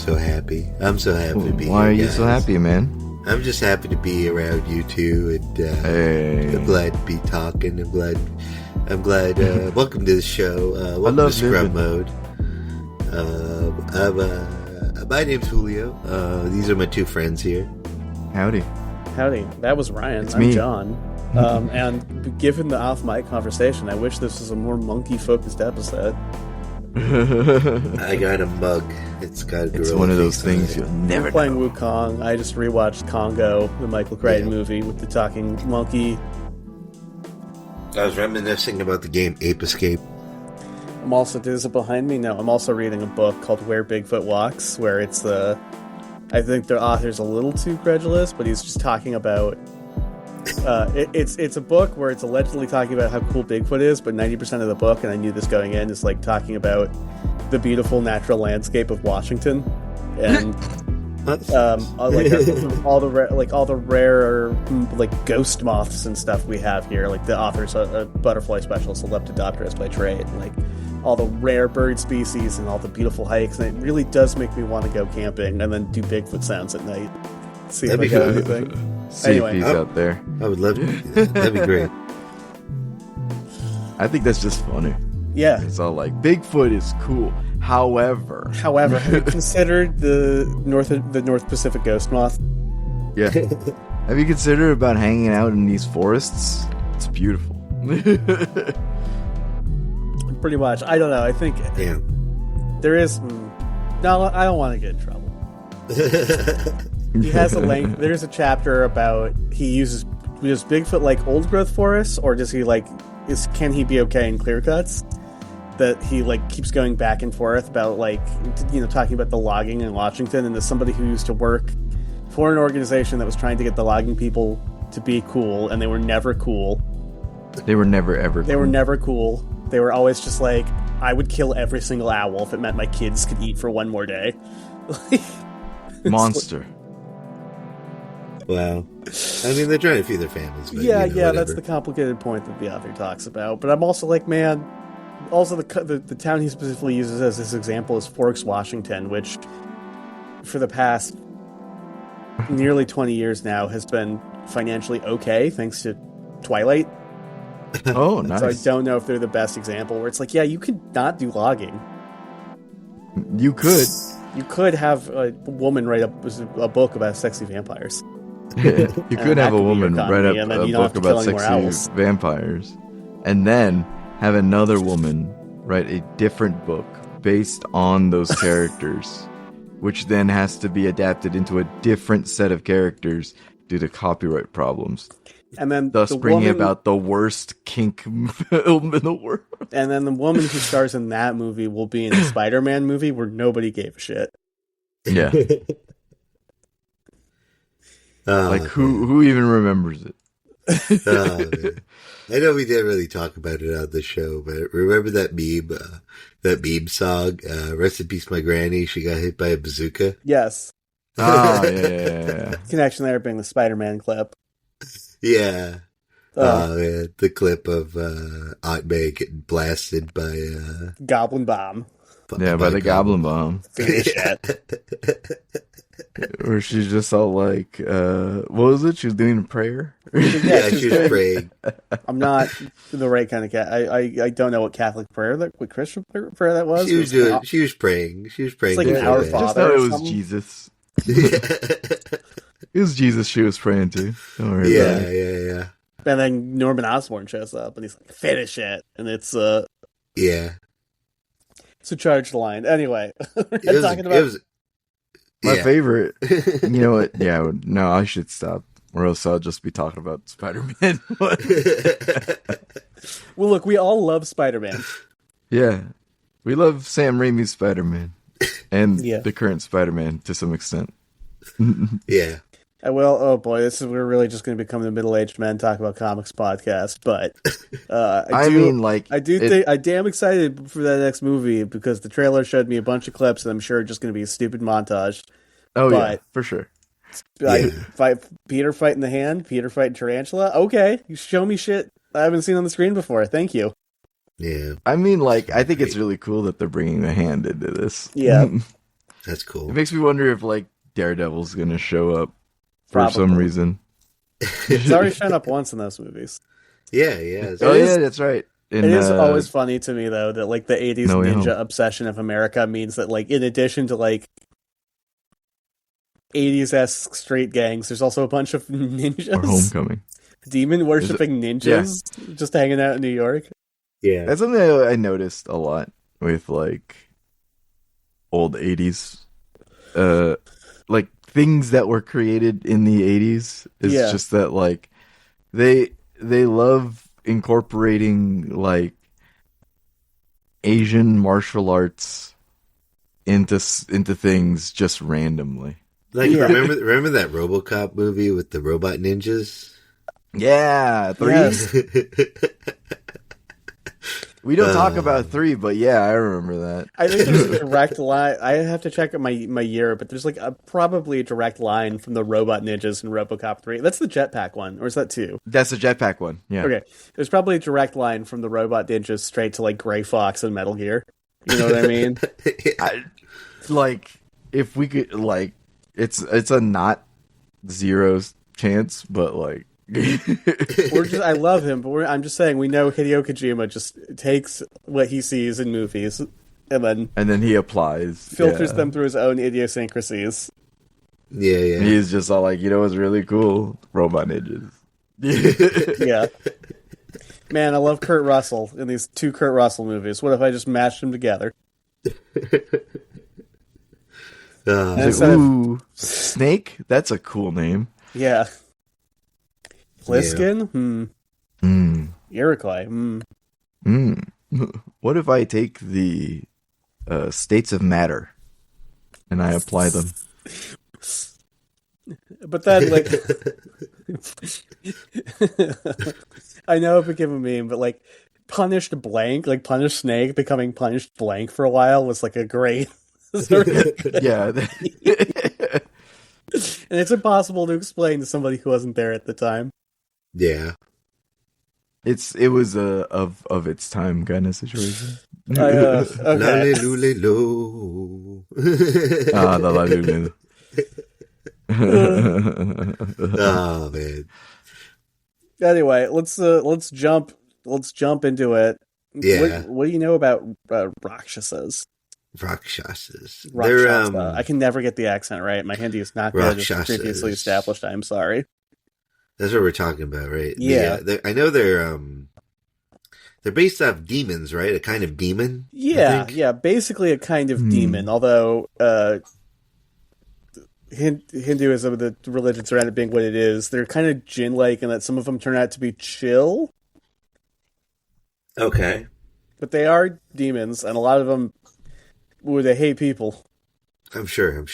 so happy. I'm so happy to be here. Why are you guys. so happy, man? I'm just happy to be around you two, and I'm glad to be talking. I'm glad. Welcome to the show. Welcome to Scrub Mode. My name's Julio. These are my two friends here. Howdy. That was Ryan. It's I'm me. John. And given the off-mic conversation, I wish this was a more monkey-focused episode. I got a mug. It's got a gorilla. It's one of those face on things it. you'll never We're playing know. Wukong. I just rewatched Congo, the Michael Crichton movie with the talking monkey. I was reminiscing about the game Ape Escape. I'm also, is it behind me? No, I'm also reading a book called Where Bigfoot Walks, where it's I think the author's a little too credulous, but he's just talking about it's a book where it's allegedly talking about how cool Bigfoot is, but 90% of the book, and I knew this going in, is like talking about the beautiful natural landscape of Washington and all the rare like ghost moths and stuff we have here. Like the author's a butterfly specialist, a lepidopterist by trade. Like all the rare bird species and all the beautiful hikes, and it really does make me want to go camping and then do Bigfoot sounds at night. See if I got anything. See Anyway, if he's out there. I would love to do that. That'd be great. I think that's just funny. Yeah. It's all like, Bigfoot is cool. However, have you considered the North Pacific ghost moth? yeah. Have you considered about hanging out in these forests? It's beautiful. Pretty much. I don't know. I think there is. No, I don't want to get in trouble. He has there's a chapter about does Bigfoot like old growth forests, or does he can he be okay in clear cuts? That he keeps going back and forth about talking about the logging in Washington, and as somebody who used to work for an organization that was trying to get the logging people to be cool, and they were never cool. They were never ever. They were never cool. They were always just like, I would kill every single owl if it meant my kids could eat for one more day. Monster. Wow. I mean, they're trying to feed their families. But, yeah, whatever. that's the complicated point that the author talks about. But I'm also like, man, also the town he specifically uses as this example is Forks, Washington, which for the past nearly 20 years now has been financially okay thanks to Twilight. Oh, nice. So I don't know if they're the best example where it's like, yeah, you could not do logging. You could. You could have a woman write a book about sexy vampires. You could have a woman write and up then a you don't book have to kill about any more owls. sexy vampires, and then have another woman write a different book based on those characters, which then has to be adapted into a different set of characters due to copyright problems. And then Thus bringing about the worst kink film in the world. And then the woman who stars in that movie will be in a Spider-Man movie where nobody gave a shit. Yeah. Who even remembers it? I know we didn't really talk about it on the show, but remember that meme song, Rest in Peace My Granny, she got hit by a bazooka? Yes. Yeah. Connection there being the Spider-Man clip. Yeah. Yeah. The clip of Aunt May getting blasted by Goblin Bomb. Yeah, by the Goblin Bomb. Finish it. Where she's just all like, what was it? She was doing a prayer? Yeah, she was praying. I'm not the right kind of cat. I don't know what Catholic prayer what Christian prayer that was. She was praying. She was praying. It's like an Our Just Father. know it was Jesus. It was Jesus she was praying to. Don't worry about it. Yeah. And then Norman Osborn shows up and he's like, finish it. And it's Yeah. It's a charged line. Anyway, My favorite. You know what? Yeah, no, I should stop. Or else I'll just be talking about Spider-Man. Well, look, we all love Spider-Man. Yeah. We love Sam Raimi's Spider-Man. And Yeah. the current Spider-Man to some extent. Yeah. Oh boy, we're really just going to become the middle-aged men talk about comics podcast. But I damn excited for that next movie because the trailer showed me a bunch of clips, and I'm sure it's just going to be a stupid montage. Oh yeah, for sure. Peter fighting the Hand, Peter fighting Tarantula. Okay, you show me shit I haven't seen on the screen before. Thank you. Yeah. I mean, I think it's really cool that they're bringing the Hand into this. Yeah. That's cool. It makes me wonder if like Daredevil's gonna show up for some reason. He's already shown up once in those movies. Yeah. Yeah, that's right. It is always funny to me though that like the 80s ninja obsession of America means that like in addition to like 80s-esque street gangs, there's also a bunch of ninjas. Or Homecoming. Demon worshipping ninjas just hanging out in New York. Yeah. That's something I noticed a lot with like old 80s like things that were created in the 80s. It's just that like they love incorporating like Asian martial arts into things just randomly. Like remember that RoboCop movie with the robot ninjas? Yeah, 3. Yes. We don't talk about 3, but yeah, I remember that. I think there's a direct line. I have to check out my year, but there's like probably a direct line from the robot ninjas in RoboCop 3. That's the jetpack one, or is that 2? That's the jetpack one. Yeah. Okay, there's probably a direct line from the robot ninjas straight to like Gray Fox and Metal Gear. You know what I mean? Like if we could like, it's a not zero chance, but like. I love him, but I'm just saying we know Hideo Kojima just takes what he sees in movies and then he applies, filters them through his own idiosyncrasies. Yeah. He's just all like, what's really cool? Robot ninjas. Yeah. Man, I love Kurt Russell in these 2 Kurt Russell movies. What if I just mashed them together? Ooh, Snake? That's a cool name. Yeah. Pliskin? Iroquois? What if I take the states of matter and I apply them? But then, like... I know it became a meme, but, like, Punished Blank, like, Punished Snake becoming Punished Blank for a while was, like, a great... Yeah. And it's impossible to explain to somebody who wasn't there at the time. Yeah. It was a of its time kind of situation. Okay. Oh man. Anyway, let's jump into it. Yeah. What do you know about Rakshasas? Rakshasas. Rakshasa. I can never get the accent right. My Hindi is not good as previously established. I'm sorry. That's what we're talking about, right? Yeah. I know they're based off demons, right? A kind of demon. Yeah. Basically a kind of demon. Although Hinduism, the religions around it being what it is, they're kind of jinn-like in that some of them turn out to be chill. Okay. But they are demons, and a lot of them, they hate people. I'm sure.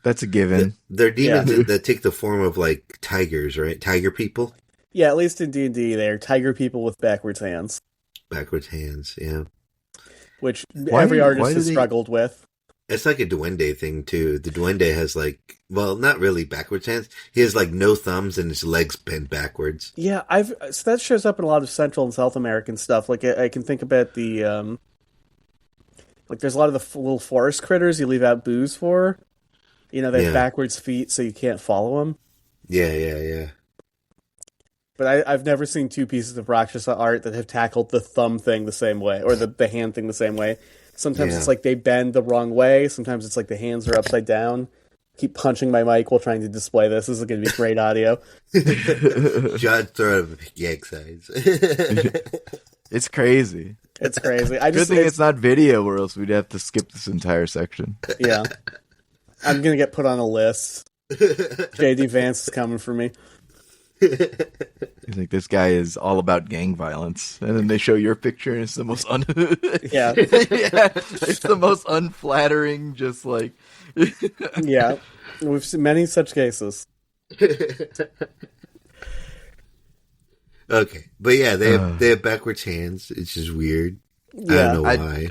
That's a given. They're demons that take the form of like tigers, right? Tiger people. Yeah, at least in D&D, they're tiger people with backwards hands. Backwards hands, yeah. Which every artist has struggled with. It's like a duende thing too. The duende has like, well, not really backwards hands. He has like no thumbs and his legs bent backwards. Yeah, so that shows up in a lot of Central and South American stuff. Like I can think about the like there's a lot of the little forest critters you leave out booze for. They have backwards feet, so you can't follow them. Yeah. But I've never seen 2 pieces of Rakshasa art that have tackled the thumb thing the same way, or the hand thing the same way. Sometimes it's like they bend the wrong way. Sometimes it's like the hands are upside down. Keep punching my mic while trying to display this. This is going to be great audio. John throwing yank size. It's crazy. It's crazy. Good thing it's not video, or else we'd have to skip this entire section. Yeah. I'm going to get put on a list. JD Vance is coming for me. He's like, this guy is all about gang violence, and then they show your picture, and it's the most yeah, it's the most unflattering. Just like, yeah, we've seen many such cases. Okay, but yeah, they have backwards hands. It's just weird. Yeah. I don't know why.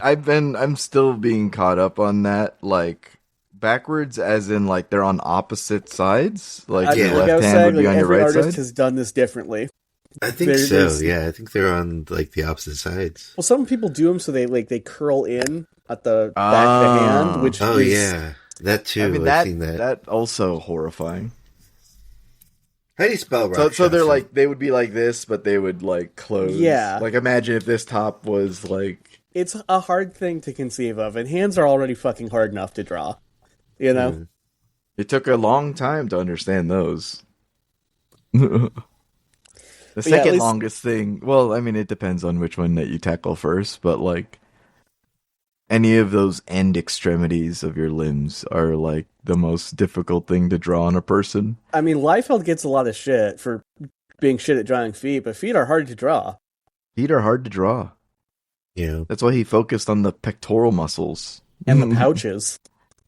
I'm still being caught up on that. Like backwards, as in like they're on opposite sides. Like your left hand would be on your right side. Every artist has done this differently. I think so. Yeah, I think they're on like the opposite sides. Well, some people do them so they curl in at the back of the hand, which yeah, that too. I mean, I've seen that. That also horrifying. How do you spell Rakshasa? So they're like, they would be like this, but they would like close. Yeah. Like imagine if this top was like. It's a hard thing to conceive of, and hands are already fucking hard enough to draw. You know? It took a long time to understand those. The second longest thing, well, I mean, it depends on which one that you tackle first, but like any of those end extremities of your limbs are like the most difficult thing to draw on a person. I mean, Liefeld gets a lot of shit for being shit at drawing feet, but feet are hard to draw. Feet are hard to draw. Yeah. That's why he focused on the pectoral muscles. And the pouches.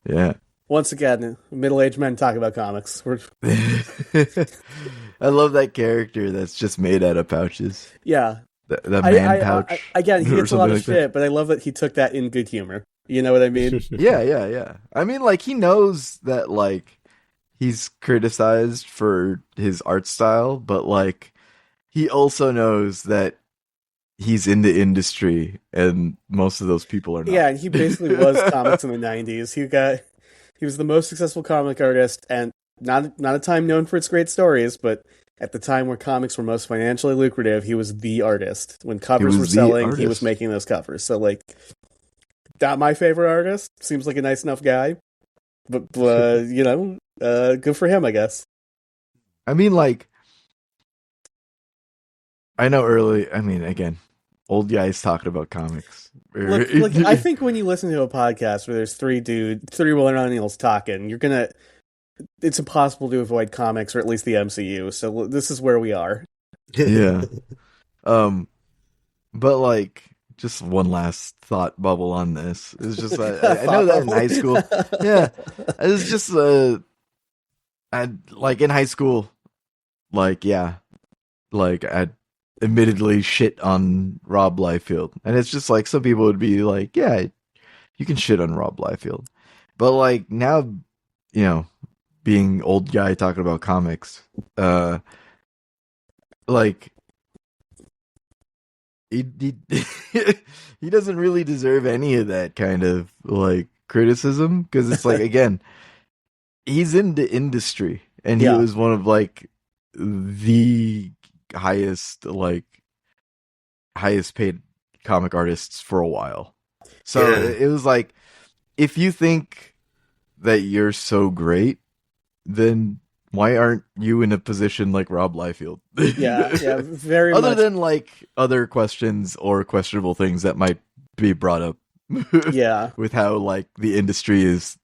Yeah. Once again, middle-aged men talk about comics. I love that character that's just made out of pouches. Yeah. The man pouch. Again, he gets a lot of shit, but I love that he took that in good humor. You know what I mean? Yeah. I mean, like, he knows that, like, he's criticized for his art style, but, like, he also knows that he's in the industry, and most of those people are not. Yeah, and he basically was comics in the 90s. He was the most successful comic artist, and not a time known for its great stories, but at the time where comics were most financially lucrative, he was the artist. When covers were selling, he was making those covers. So, like, not my favorite artist. Seems like a nice enough guy. But, you know, good for him, I guess. I mean, like, I know again, old guys talking about comics. Look, I think when you listen to a podcast where there's three millennials talking, it's impossible to avoid comics, or at least the MCU. So this is where we are. Yeah. But like, just one last thought bubble on this. It's just I know that in high school. Yeah. It's just like in high school, like, yeah. Like, I'd admittedly shit on Rob Liefeld. And it's just like, some people would be like, yeah, you can shit on Rob Liefeld. But like, now, you know, being old guy talking about comics, like, he he doesn't really deserve any of that kind of like criticism, because it's like, again, he's in the industry, and he was one of like the highest paid comic artists for a while. So it was like, if you think that you're so great, then why aren't you in a position like Rob Liefeld? Yeah, very Other much. than like other questions or questionable things that might be brought up. Yeah. With how like the industry is,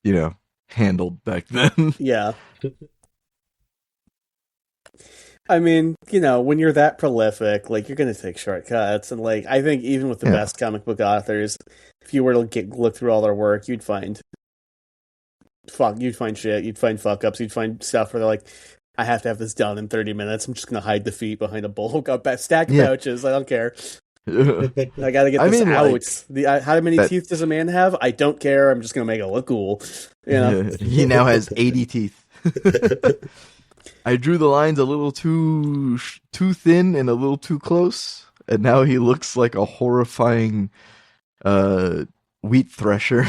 you know, handled back then. Yeah. I mean, you know, when you're that prolific, like, you're going to take shortcuts. And, like, I think even with the best comic book authors, if you were to look through all their work, you'd find shit, you'd find fuck-ups, you'd find stuff where they're like, I have to have this done in 30 minutes, I'm just going to hide the feet behind a bowl, got a stack of pouches, I don't care. I gotta get this out. Like, how many teeth does a man have? I don't care, I'm just going to make it look cool. You know? He now has 80 teeth. I drew the lines a little too thin and a little too close, and now he looks like a horrifying wheat thresher.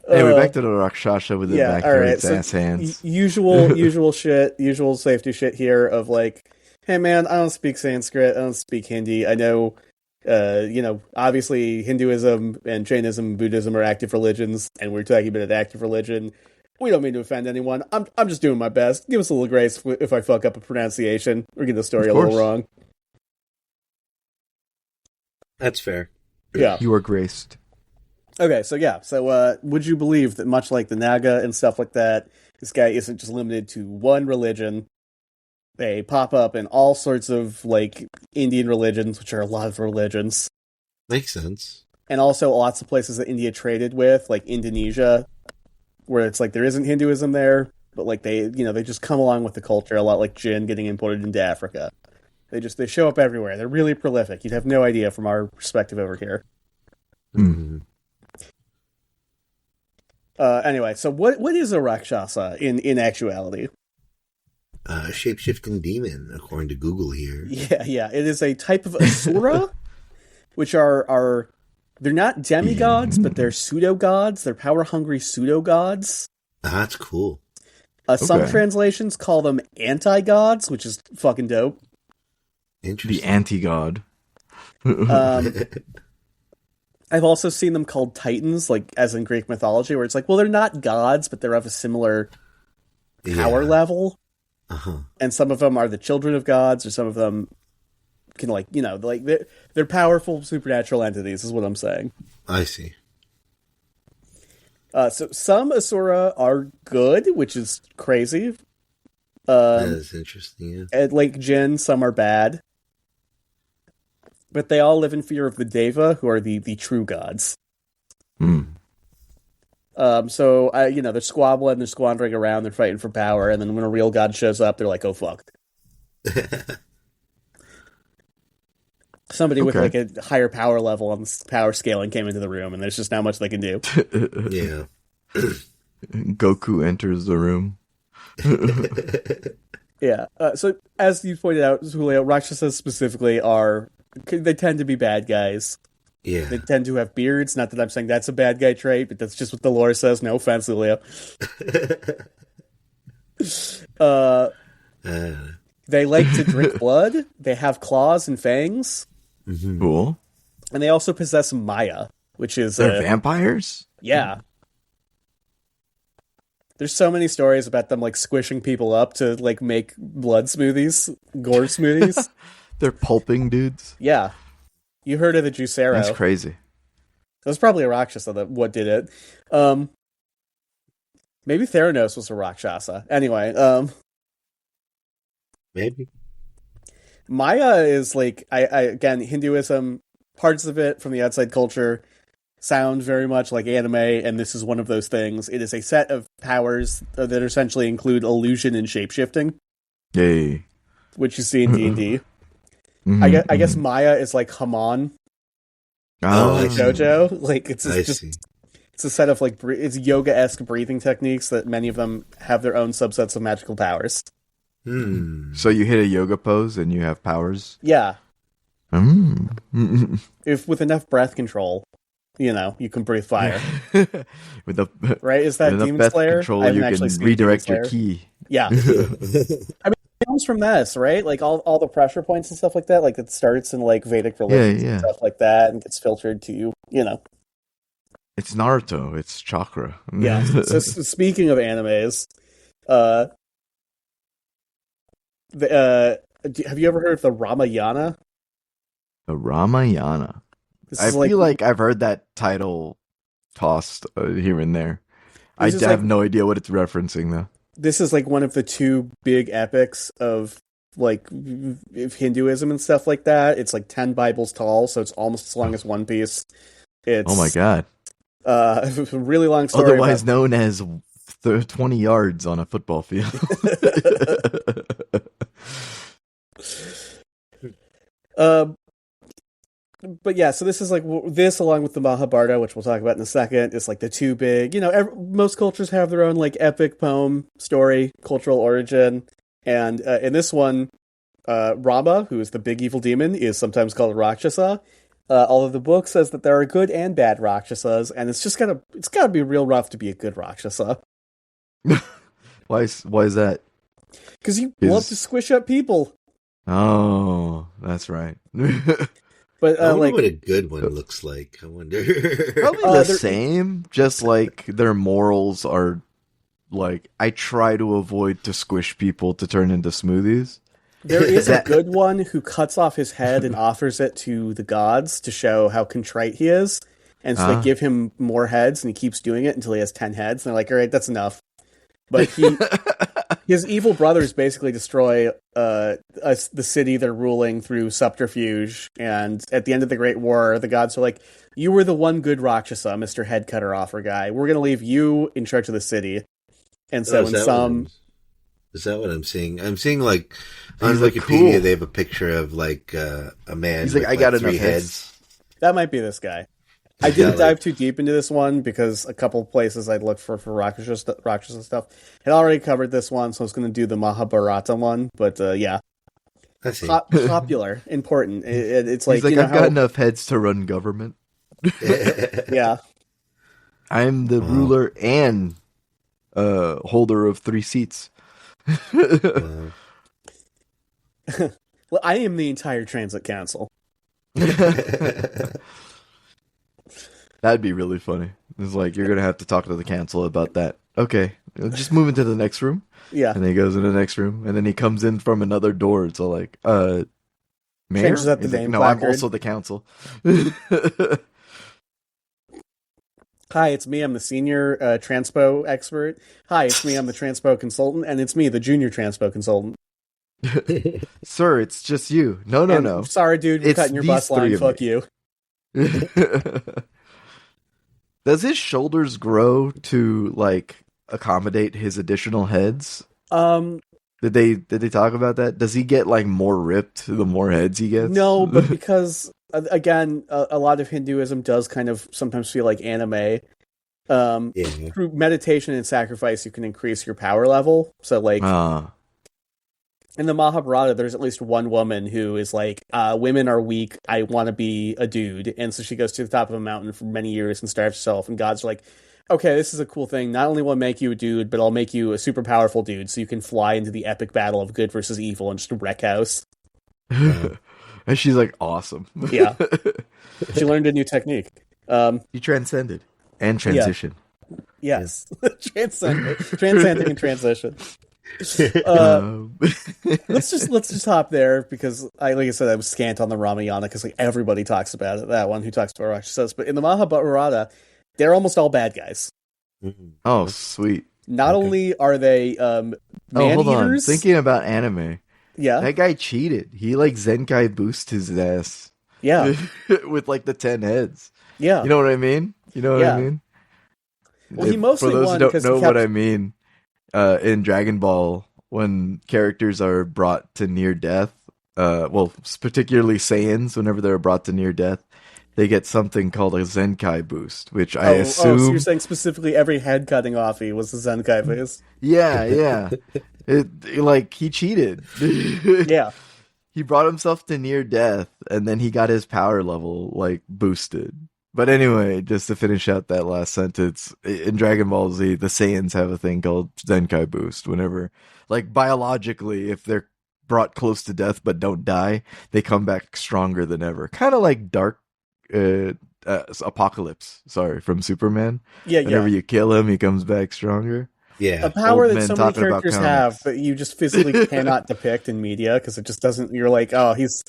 Anyway, back to the Rakshasa with the backyard's ass hands. Usual shit, usual safety shit here of like, hey man, I don't speak Sanskrit, I don't speak Hindi. I know, you know, obviously Hinduism and Jainism and Buddhism are active religions, and we're talking about an active religion. We don't mean to offend anyone. I'm just doing my best. Give us a little grace if I fuck up a pronunciation or get the story a little wrong. That's fair. Yeah. You are graced. Okay, so would you believe that much like the Naga and stuff like that, this guy isn't just limited to one religion? They pop up in all sorts of, like, Indian religions, which are a lot of religions. Makes sense. And also lots of places that India traded with, like Indonesia, where it's like there isn't Hinduism there, but like they just come along with the culture, a lot like gin getting imported into Africa. They show up everywhere. They're really prolific. You'd have no idea from our perspective over here. Mm-hmm. Anyway, so what is a Rakshasa in actuality? shape-shifting demon, according to Google here. Yeah. It is a type of asura, which are they're not demigods, but they're pseudo-gods. They're power-hungry pseudo-gods. That's cool. Some translations call them anti-gods, which is fucking dope. The anti-god. I've also seen them called titans, like as in Greek mythology, where it's like, well, they're not gods, but they're of a similar power level. Uh-huh. And some of them are the children of gods, or some of them can, like, they're powerful supernatural entities, is what I'm saying. I see. So some asura are good, which is crazy. That is interesting, yeah. And like Jinn, some are bad. But they all live in fear of the Deva, who are the true gods. So, they're squabbling, they're squandering around, they're fighting for power, and then when a real god shows up, they're like, oh, fuck. Somebody with, like, a higher power level on the power scaling came into the room, and there's just not much they can do. Yeah. Goku enters the room. Yeah. So, as you pointed out, Julio, Rakshasas specifically they tend to be bad guys. Yeah. They tend to have beards. Not that I'm saying that's a bad guy trait, but that's just what the lore says. No offense, Julio. They like to drink blood. They have claws and fangs. Mm-hmm. Cool. And they also possess Maya, which is... They're vampires? Yeah. There's so many stories about them, like, squishing people up to, like, make blood smoothies, gore smoothies. They're pulping dudes? Yeah. You heard of the Juicero. That's crazy. It was probably a Rakshasa what did it. Maybe Theranos was a Rakshasa. Anyway, maybe. Maya is like, I again, Hinduism, parts of it from the outside culture sound very much like anime, and this is one of those things. It is a set of powers that essentially include illusion and shapeshifting. Yay. Which you see in D&D. Mm-hmm, I guess Maya is like Haman. Like JoJo. Like, it's a set of, like, it's yoga-esque breathing techniques that many of them have their own subsets of magical powers. So you hit a yoga pose and you have powers? Yeah. If with enough breath control, you can breathe fire. With the right? Is that Demon Slayer? Control, you can redirect your ki. Yeah. I mean, it comes from this, right? Like all the pressure points and stuff like that. Like it starts in like Vedic religions and stuff like that, and gets filtered to It's Naruto. It's chakra. Yeah. So speaking of animes, have you ever heard of the Ramayana? The Ramayana. I feel like I've heard that title tossed here and there. I have no idea what it's referencing, though. This is like one of the two big epics of like Hinduism and stuff like that. It's like 10 Bibles tall, so it's almost as long as One Piece. It's, oh my god. A really long story. Otherwise known as 20 yards on a football field. But yeah, so this is like this, along with the Mahabharata, which we'll talk about in a second, is like the two big. Most cultures have their own like epic poem, story, cultural origin, and in this one, Rama, who is the big evil demon, is sometimes called a Rakshasa. Although the book says that there are good and bad Rakshasas, and it's gotta be real rough to be a good Rakshasa. Why is that? Because you love to squish up people. Oh, that's right. But I wonder what a good one looks like. I wonder. Probably the same. Just like their morals are like, I try to avoid to squish people to turn into smoothies. There is a good one who cuts off his head and offers it to the gods to show how contrite he is. And so they give him more heads, and he keeps doing it until he has 10 heads. And they're like, all right, that's enough. But his evil brothers basically destroy the city they're ruling through subterfuge. And at the end of the Great War, the gods are like, you were the one good Rakshasa, Mr. Head Cutter Offer guy. We're going to leave you in charge of the city. And so is that what I'm seeing? I'm seeing like on Wikipedia they have a picture of like a man. He's like, I got 3 enough heads. That might be this guy. I didn't dive too deep into this one because a couple of places I'd looked for Rakshasa stuff had already covered this one, so I was going to do the Mahabharata one. But yeah, I see. Popular, important. It's like, he's like, I've got enough heads to run government. Yeah, I'm the ruler and holder of 3 seats. Wow. Well, I am the entire transit council. That'd be really funny. It's like, you're going to have to talk to the council about that. Okay, just move into the next room. Yeah. And then he goes into the next room, and then he comes in from another door. It's all like, mayor? Changes up the name no, placard. I'm also the council. Hi, it's me. I'm the senior transpo expert. Hi, it's me. I'm the transpo consultant. And it's me, the junior transpo consultant. Sir, it's just you. No. Sorry, dude, you're cutting your bus line. Fuck you. Does his shoulders grow to, like, accommodate his additional heads? Did they talk about that? Does he get, like, more ripped the more heads he gets? No, but because again, a lot of Hinduism does kind of sometimes feel like anime. Through meditation and sacrifice, you can increase your power level. So, like, in the Mahabharata, there's at least one woman who is like, women are weak, I want to be a dude. And so she goes to the top of a mountain for many years and starves herself. And God's like, okay, this is a cool thing. Not only will I make you a dude, but I'll make you a super powerful dude so you can fly into the epic battle of good versus evil and just wreck house. And she's like, awesome. Yeah. She learned a new technique. You transcended. And transition. Yeah. Yes. Transcending and transition. Let's just hop there because like I said, I was scant on the Ramayana because like everybody talks about it. That one who talks about Rakshasas, but in the Mahabharata, they're almost all bad guys. Oh, sweet. Not only are they hold on. Thinking about anime. Yeah. That guy cheated. He like Zenkai boosted his ass. Yeah. With like the 10 heads. Yeah. You know what I mean? Well, he mostly for those won who because don't know what I mean, in Dragon Ball, when characters are brought to near death, particularly Saiyans, whenever they're brought to near death, they get something called a Zenkai boost, which I assume... so you're saying specifically every head cutting off was the Zenkai boost? Yeah. He cheated. Yeah. He brought himself to near death, and then he got his power level, like, boosted. But anyway, just to finish out that last sentence, in Dragon Ball Z, the Saiyans have a thing called Zenkai boost. Whenever, like, biologically, if they're brought close to death but don't die, they come back stronger than ever. Kind of like Dark Apocalypse, from Superman. Yeah. Whenever you kill him, he comes back stronger. Yeah. A power that so many characters have, but you just physically cannot depict in media because it just doesn't. You're like, oh, he's.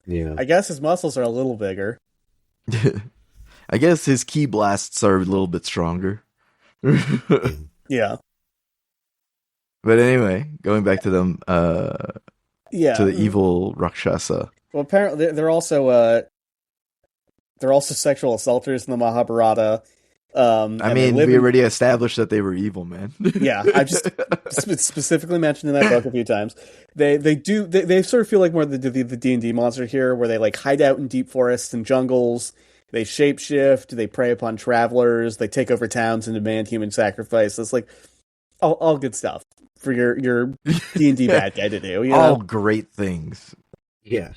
Yeah. I guess his muscles are a little bigger. I guess his ki blasts are a little bit stronger. Yeah. But anyway, going back to them, to the evil Rakshasa. Well, apparently they're also sexual assaulters in the Mahabharata. We already established that they were evil, man. Yeah, I just specifically mentioned in that book a few times. They sort of feel like more the D&D monster here, where they like hide out in deep forests and jungles. They shapeshift. They prey upon travelers. They take over towns and demand human sacrifice. It's like all good stuff for your D&D bad guy to do. You know? All great things. Yeah.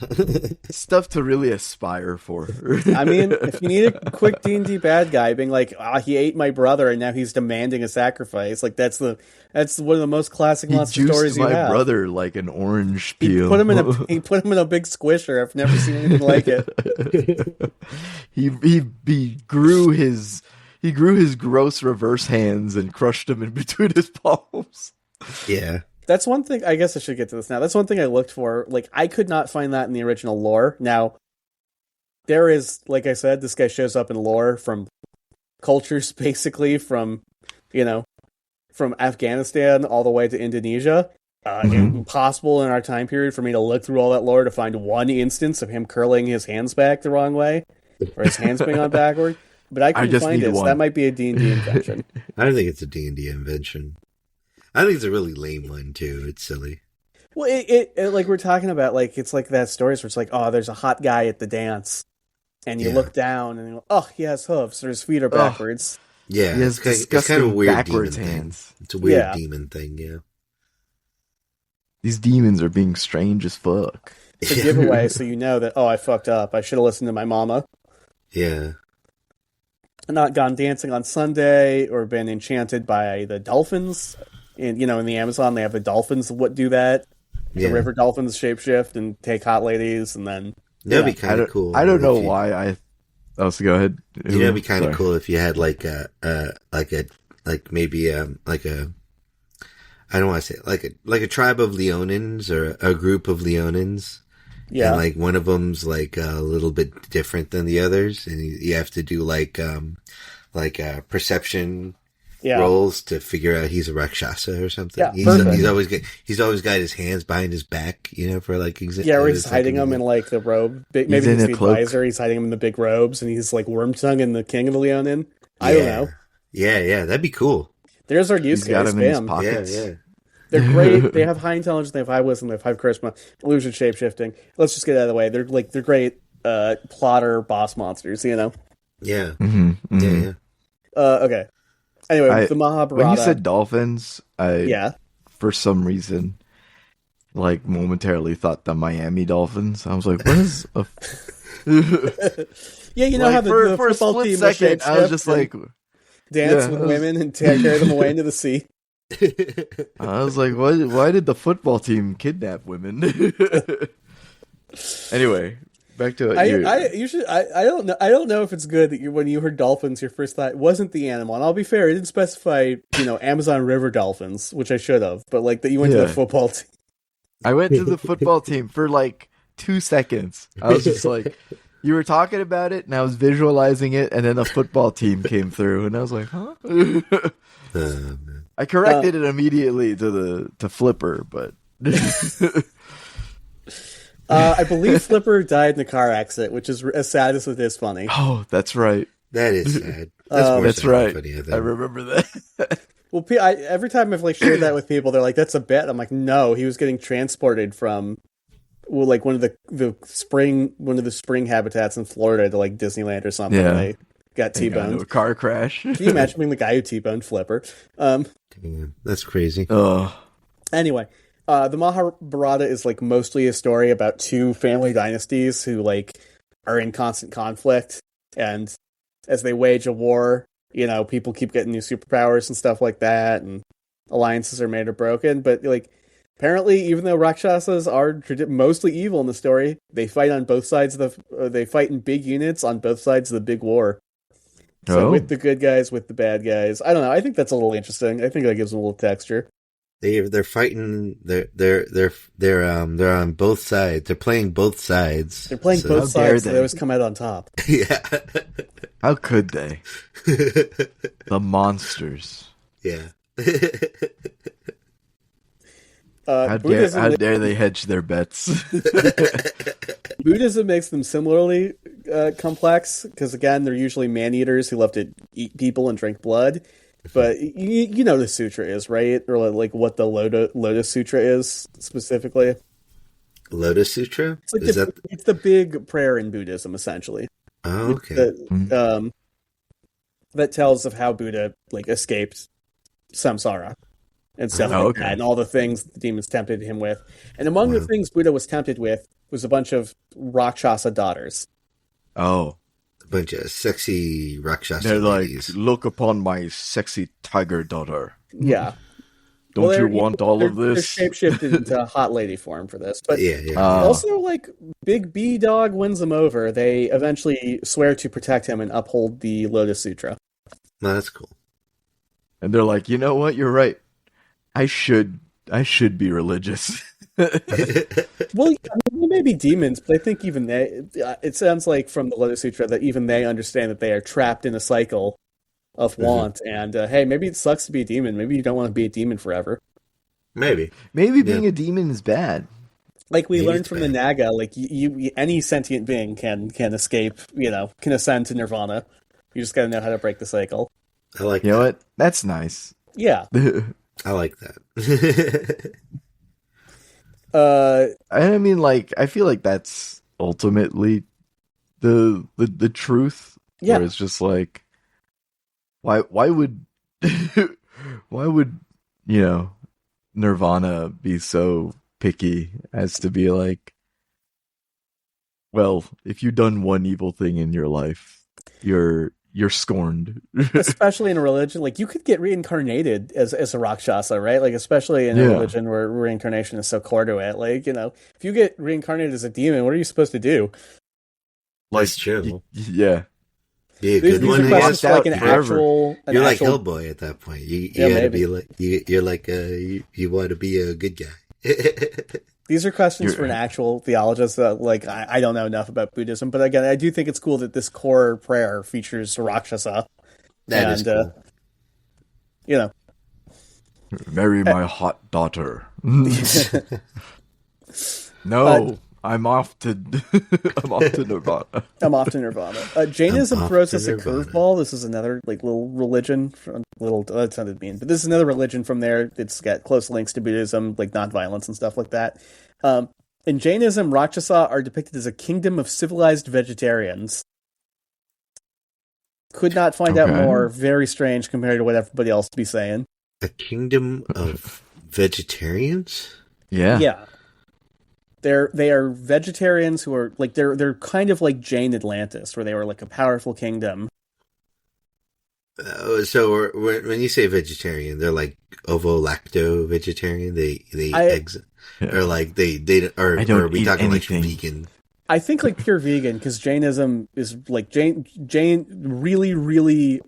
Stuff to really aspire for. I mean, if you need a quick D&D bad guy being like, he ate my brother and now he's demanding a sacrifice, like that's one of the most classic monster stories you have. He juiced my brother like an orange peel. He put him in a big squisher. I've never seen anything like it. He grew his gross reverse hands and crushed them in between his palms. Yeah. That's one thing, I guess I should get to this now. That's one thing I looked for. Like, I could not find that in the original lore. Now, there is, like I said, this guy shows up in lore from cultures, basically, from Afghanistan all the way to Indonesia. Impossible in our time period for me to look through all that lore to find one instance of him curling his hands back the wrong way, or his hands being on backward. But I couldn't find it, so that might be a D&D invention. I don't think it's a D&D invention. I think it's a really lame one, too. It's silly. Well, it like we're talking about, like, it's like that stories where it's like, oh, there's a hot guy at the dance. and you look down, and you go, oh, he has hooves, or his feet are backwards. Yeah, He has it's kind of a weird backwards demon hands. thing. It's a weird demon thing, yeah. These demons are being strange as fuck. It's a giveaway, so you know that, oh, I fucked up. I should have listened to my mama. Yeah. Not gone dancing on Sunday, or been enchanted by the dolphins. And, in the Amazon, they have the dolphins that do that. The river dolphins shapeshift and take hot ladies, and then... That'd be kind of cool. I don't know why I... Oh, so go ahead. It'd be kind of cool if you had I don't want to say it, like a tribe of Leonins or a group of Leonins. Yeah. And like one of them's like a little bit different than the others, and you have to do like perception rolls to figure out he's a Rakshasa or something. Yeah, he's always got his hands behind his back, for like where he's hiding them in like the robe. Maybe he's the advisor. He's hiding them in the big robes, and he's like Wormtongue and the King of the Leonin. I don't know. Yeah, that'd be cool. There's our use case. Bam. Yeah. They're great. They have high intelligence. They have high wisdom. They have high charisma. Illusion, shapeshifting. Let's just get it out of the way. They're great plotter boss monsters. Yeah. Mm-hmm. Yeah. Okay. Anyway, the Mahabharata. When you said dolphins, for some reason, like momentarily thought the Miami Dolphins. I was like, what is a? Yeah, how the for a football split team second, I was just like, dance with women and carry them away into the sea. I was like, why did the football team kidnap women? Anyway, back to it. I don't know if it's good that when you heard dolphins, your first thought wasn't the animal. And I'll be fair, it didn't specify, Amazon River dolphins, which I should have, but like that you went to the football team. I went to the football team for like 2 seconds. I was just like, you were talking about it, and I was visualizing it, and then the football team came through, and I was like, huh? I corrected it immediately to Flipper, but I believe Flipper died in a car accident, which is as sad as it is funny. Oh, that's right. That is sad. That's right. Funny, I remember that. Well, every time I've shared that with people, they're like, "That's a bet." I'm like, "No, he was getting transported from one of the spring habitats in Florida to like Disneyland or something." Yeah. They got T-boned. A car crash. Can you imagine being the guy who T-boned Flipper? Damn, that's crazy. Anyway, the Mahabharata is mostly a story about two family dynasties who are in constant conflict, and as they wage a war, people keep getting new superpowers and stuff like that, and alliances are made or broken. But apparently, even though Rakshasas are mostly evil in the story, they fight on both sides of they fight in big units on both sides of the big war. So with the good guys, with the bad guys. I don't know. I think that's a little interesting. I think that gives them a little texture. They're fighting. They're on both sides. They're playing both sides. They're playing both sides. So they always come out on top. Yeah. How could they? The monsters. Yeah. How dare they hedge their bets? Buddhism makes them similarly complex, because again, they're usually man-eaters who love to eat people and drink blood. But you know the sutra is, right? Or what the Lotus Sutra is specifically. Lotus Sutra? It's the big prayer in Buddhism, essentially. Oh, okay. That tells of how Buddha escaped samsara and stuff like that, and all the things the demons tempted him with. And among the things Buddha was tempted with was a bunch of Rakshasa daughters. Oh. A bunch of sexy Rakshasa They're ladies. Look upon my sexy tiger daughter. Yeah. Don't you want all of this? They're shapeshifted into hot lady form for this. But yeah. Also, Big B Dog wins them over. They eventually swear to protect him and uphold the Lotus Sutra. No, that's cool. And they're like, you know what? You're right. I should be religious. Well, they may be demons, but I think even it sounds like from the Lotus Sutra that even they understand that they are trapped in a cycle of want, and hey, maybe it sucks to be a demon. Maybe you don't want to be a demon forever. Maybe being a demon is bad. We learned from the Naga, you any sentient being can escape, can ascend to nirvana. You just got to know how to break the cycle. I like You know what? That's nice. Yeah. I like that. I mean, I feel like that's ultimately the truth. Yeah. Where it's just like, why would why would Nirvana be so picky as to be like, well, if you've done one evil thing in your life, you're scorned. Especially in a religion, like you could get reincarnated as a Rakshasa, right? Like especially in a religion where reincarnation is so core to it. Like, if you get reincarnated as a demon, what are you supposed to do? That's true. Yeah. Be a These good one. are questions for like an actual. You're like Hellboy at that point. You gotta maybe. be like you're like you want to be a good guy. These are questions for an actual theologist that, like, I don't know enough about Buddhism, but again, I do think it's cool that this core prayer features Rakshasa. That is cool. Marry my hot daughter. No, I'm off to Nirvana. I'm off to Nirvana. Jainism throws us a curveball. This is another little religion. That sounded mean, but this is another religion from there. It's got close links to Buddhism, like nonviolence and stuff like that. In Jainism, Rakshasa are depicted as a kingdom of civilized vegetarians. Could not find out more. Very strange compared to what everybody else would be saying. A kingdom of vegetarians? Yeah. Yeah. They are vegetarians who are like they're kind of like Jain Atlantis, where they were like a powerful kingdom. So when you say vegetarian, they're like ovo-lacto vegetarian. They eggs, or like they or are we talking anything. Like vegan? I think like pure vegan, because Jainism is like Jain really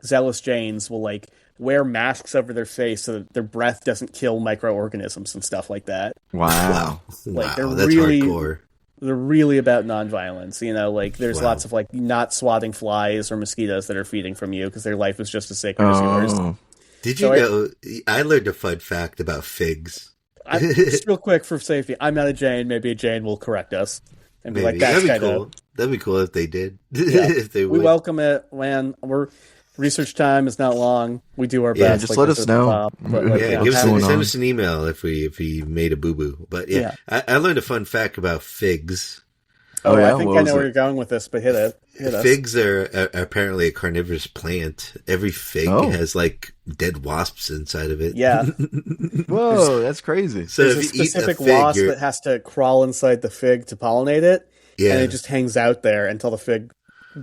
zealous Jains will like wear masks over their face so that their breath doesn't kill microorganisms and stuff like that. Wow. Like wow, that's hardcore. They're really about nonviolence, like there's lots of like not swatting flies or mosquitoes that are feeding from you because their life is just as sacred as yours. Did you know, I learned a fun fact about figs. Just real quick for safety, I'm not a Jain, maybe a Jain will correct us and be like, that's kind of... That'd be cool if they did. Yeah. If they would. We welcome it, man. Research time is not long. We do our best. Just let us know. Send us an email if we made a boo-boo. But I learned a fun fact about figs. I think I know where you're going with this, but hit it. Figs are apparently a carnivorous plant. Every fig has like dead wasps inside of it. Yeah. Whoa, that's crazy. So there's a specific wasp that has to crawl inside the fig to pollinate it. Yeah. And it just hangs out there until the fig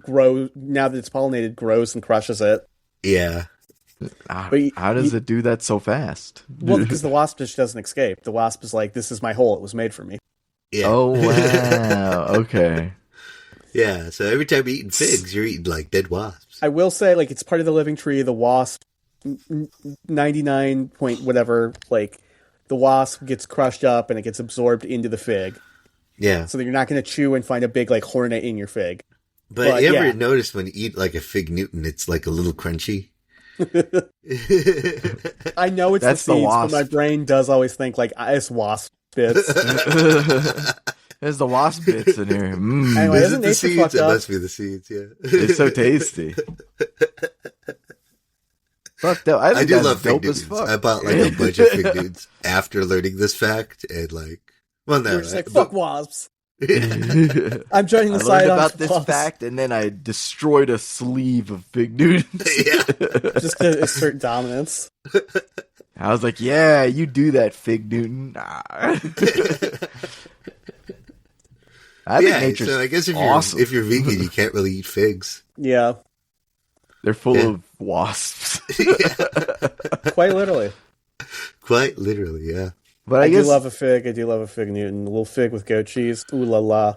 grows. Now that it's pollinated, grows and crushes it. Yeah. But how does it do that so fast? Well, because the wasp just doesn't escape. The wasp is like, this is my hole. It was made for me. Yeah. Oh, wow. Okay. Yeah, so every time you're eating figs, you're eating like dead wasps. I will say, like, it's part of the living tree. The wasp, 99 point whatever, like, the wasp gets crushed up and it gets absorbed into the fig. Yeah. So that you're not going to chew and find a big, like, hornet in your fig. But you ever notice when you eat, like, a fig Newton, it's, like, a little crunchy? I know it's the seeds, but my brain does always think, like, it's wasp bits. There's the wasp bits in here. Anyway, isn't the seeds? fucked up? It must be the seeds, yeah. It's so tasty. Fuck that. I do love fig Newtons. I bought like a bunch of fig Newtons after learning this fact, and like, well, no, you're just like, fuck wasps. I'm joining the side on about this fact, and then I destroyed a sleeve of fig Newtons. Yeah, just to assert dominance. I was like, yeah, you do that, fig Newton. I think nature's so I guess if you're vegan, you can't really eat figs. Yeah. They're full of wasps. Quite literally. Quite literally, yeah. But I do love a fig. I do love a fig Newton. A little fig with goat cheese. Ooh la la.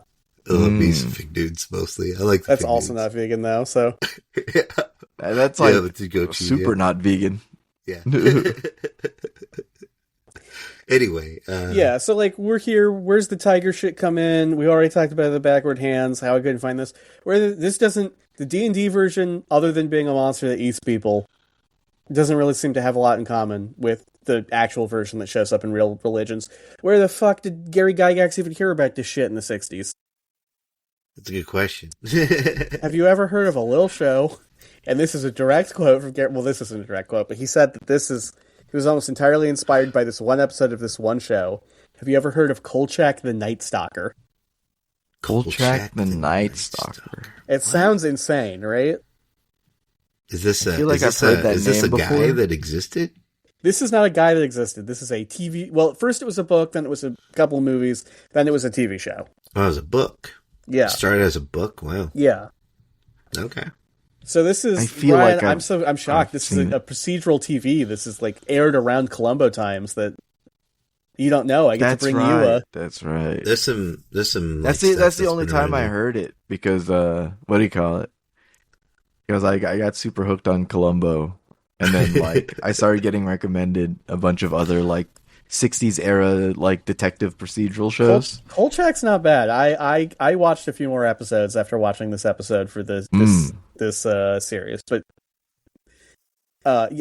I love me some fig Newtons mostly. I like the That's fig also Newtons. not vegan though, so. Yeah. That's like super not vegan. Yeah. Anyway. Yeah, so like we're here. Where's the tiger shit come in? We already talked about the backward hands, how I couldn't find this. This doesn't, the D&D version, other than being a monster that eats people, doesn't really seem to have a lot in common with the actual version that shows up in real religions. Where the fuck did Gary Gygax even hear about this shit in the 60s? That's a good question. Have you ever heard of a little show? And this is a direct quote from Gary. Well, this isn't a direct quote, but he said that he was almost entirely inspired by this one episode of this one show. Have you ever heard of Kolchak the Night Stalker? Kolchak the Night Stalker. It sounds insane, right? Is this I feel like I've heard that name a guy before. that existed? This is not a guy that existed. This is a TV... Well, at first it was a book, then it was a couple of movies, then it was a TV show. Oh, it was a book. Yeah. It started as a book? Wow. Yeah. Okay. So this is... I feel Ryan, like I'm shocked. This is a procedural TV. This is like aired around Columbo times that you don't know. I get to bring you a... That's right. There's some That's that's the only time I heard it because what do you call it? Because I got super hooked on Columbo, and then like I started getting recommended a bunch of other like 60s era like detective procedural shows. Kolchak's not bad. I watched a few more episodes after watching this episode for this series, but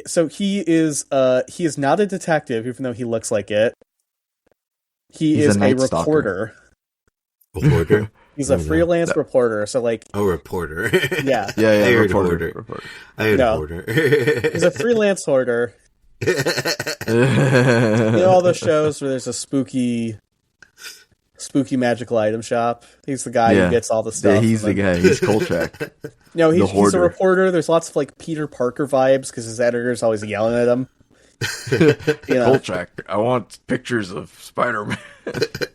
so he is not a detective, even though he looks like it. He's a reporter. Reporter? He's a freelance reporter, so like... Oh, reporter. Yeah. I heard reporter. I heard reporter. He's a freelance hoarder. You know all those shows where there's a spooky magical item shop? He's the guy who gets all the stuff. Yeah, he's the guy. He's Kolchak. No, he's a reporter. There's lots of like Peter Parker vibes because his editor's always yelling at him. Kolchak, I want pictures of Spider-Man.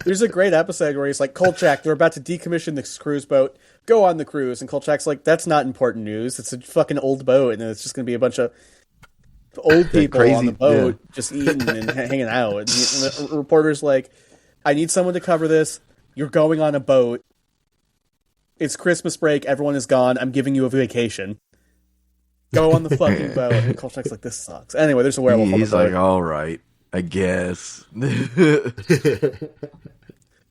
There's a great episode where he's like, Kolchak, they're about to decommission this cruise boat. Go on the cruise. And Kolchak's like, that's not important news. It's a fucking old boat, and it's just going to be a bunch of old people on the boat just eating and hanging out. And the reporter's like, I need someone to cover this. You're going on a boat. It's Christmas break. Everyone is gone. I'm giving you a vacation. Go on the fucking boat. And Kolchak's like, this sucks. Anyway, there's a werewolf on the boat. He's like, all right, I guess.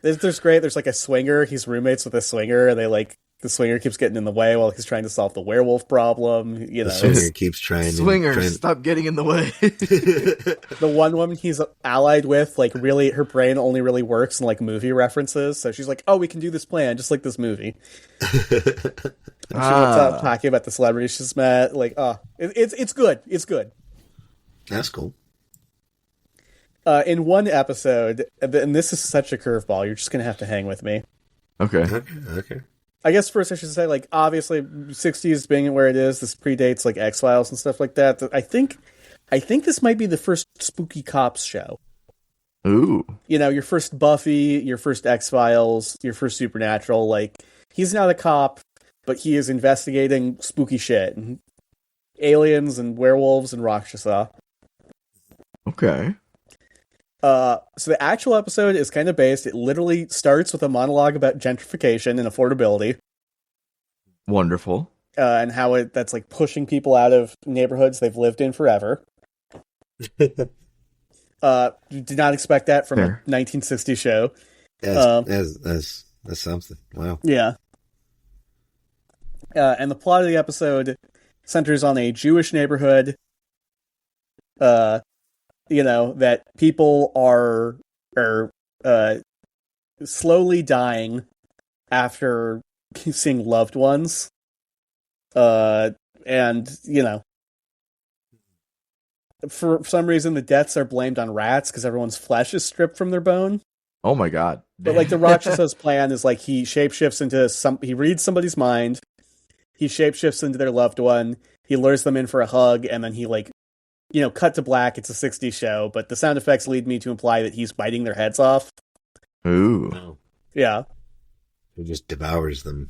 There's great. There's like a swinger. He's roommates with a swinger, and they like the swinger keeps getting in the way while he's trying to solve the werewolf problem. You know, the swinger keeps trying. Stop getting in the way. The one woman he's allied with, like, really, her brain only really works in like movie references. So she's like, "Oh, we can do this plan just like this movie." And she looks up talking about the celebrities she's met. Like, it's good. It's good. That's cool. In one episode, and this is such a curveball, you're just gonna have to hang with me. Okay. I guess first I should say, like, obviously, 60s being where it is, this predates like X-Files and stuff like that. I think this might be the first spooky cops show. Ooh. You know, your first Buffy, your first X-Files, your first Supernatural. Like, he's not a cop, but he is investigating spooky shit. And aliens and werewolves and Rakshasa. Okay. So the actual episode is kind of based, it literally starts with a monologue about gentrification and affordability. Wonderful. And how that's like pushing people out of neighborhoods they've lived in forever. Did not expect that from a 1960s show. That's something. Wow. Yeah. And the plot of the episode centers on a Jewish neighborhood. You know, that people are slowly dying after seeing loved ones. And, you know, for some reason the deaths are blamed on rats because everyone's flesh is stripped from their bone. Oh my god. But, like, the Rakshas's plan is, like, he shapeshifts into he reads somebody's mind, he shapeshifts into their loved one, he lures them in for a hug, and then he, like, you know, cut to black, it's a 60s show, but the sound effects lead me to imply that he's biting their heads off. Ooh. Wow. Yeah. He just devours them.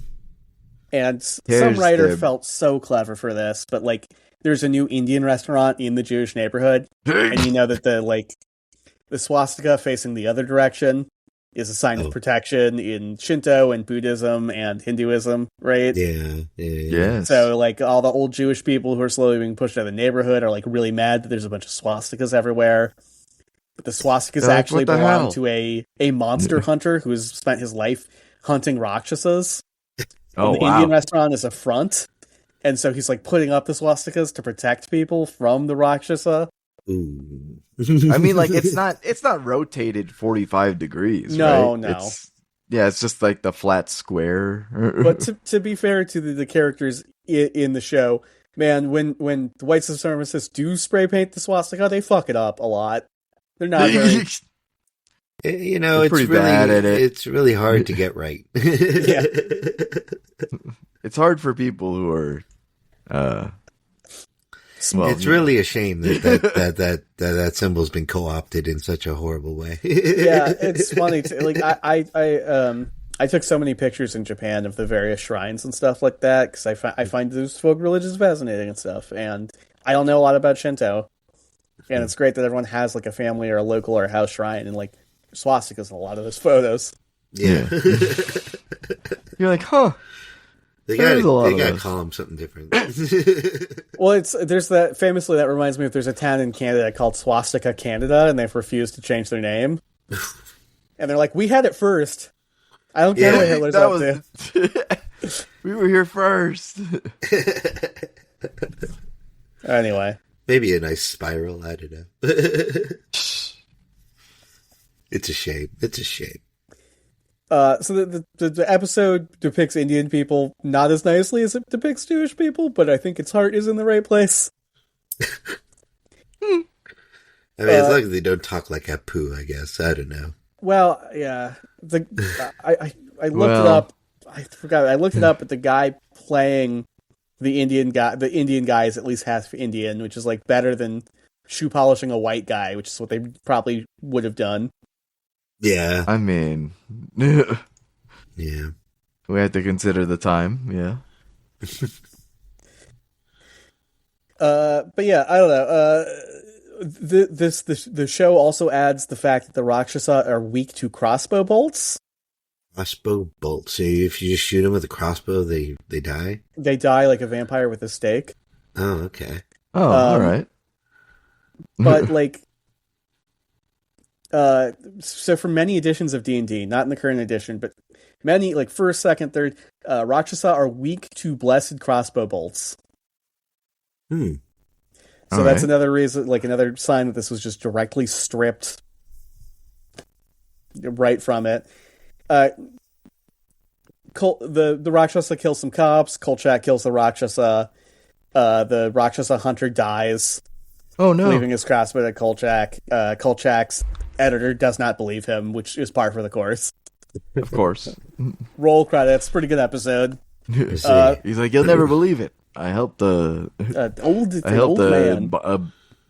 And some writer felt so clever for this, but, like, there's a new Indian restaurant in the Jewish neighborhood, and you know that the swastika facing the other direction is a sign of protection in Shinto and Buddhism and Hinduism, right? Yeah. Yes. So, like, all the old Jewish people who are slowly being pushed out of the neighborhood are, like, really mad that there's a bunch of swastikas everywhere. But the swastikas actually belong to a monster hunter who has spent his life hunting Rakshasas. Oh, the Indian restaurant is a front. And so he's, like, putting up the swastikas to protect people from the Rakshasa. Ooh. I mean, like, it's not rotated 45 degrees. No, right? no. It's just like the flat square. But to be fair to the characters in the show, man, when the white supremacists do spray paint the swastika, they fuck it up a lot. They're not very You know, it's pretty really bad at it. It's really hard to get right. Yeah. It's hard for people who are. It's really a shame that symbol's been co-opted in such a horrible way. Yeah, it's funny. Like I took so many pictures in Japan of the various shrines and stuff like that because I find those folk religions fascinating and stuff. And I don't know a lot about Shinto, and it's great that everyone has like a family or a local or a house shrine and like swastikas in a lot of those photos. Yeah. You're like, huh? They gotta call them something different. Well, there's that famously that reminds me of there's a town in Canada called Swastika, Canada, and they've refused to change their name. And they're like, we had it first. I don't care what Hitler's up to. We were here first. Anyway. Maybe a nice spiral, I don't know. It's a shame. It's a shame. So the episode depicts Indian people not as nicely as it depicts Jewish people, but I think its heart is in the right place. I mean, as long as they don't talk like Apu, I guess. I don't know. Well, yeah. I looked it up. I forgot. I looked it up, but the guy playing the Indian guy is at least half Indian, which is like better than shoe polishing a white guy, which is what they probably would have done. Yeah. I mean, yeah. We had to consider the time, yeah. But yeah, I don't know. The show also adds the fact that the Rakshasa are weak to crossbow bolts. Crossbow bolts. So if you just shoot them with a crossbow, they die? They die like a vampire with a stake. Oh, okay. Oh, all right. But like, so for many editions of D&D, not in the current edition, but many, like first, second, third, Rakshasa are weak to blessed crossbow bolts. So that's another reason, like another sign that this was just directly stripped right from it. The Rakshasa kills some cops. Kolchak kills the Rakshasa. The Rakshasa hunter dies. Oh no! Leaving his crossbow to Kolchak. Kolchak's editor does not believe him, which is par for the course. Of course. Roll credits. Pretty good episode. He's like, you'll never believe it. I helped a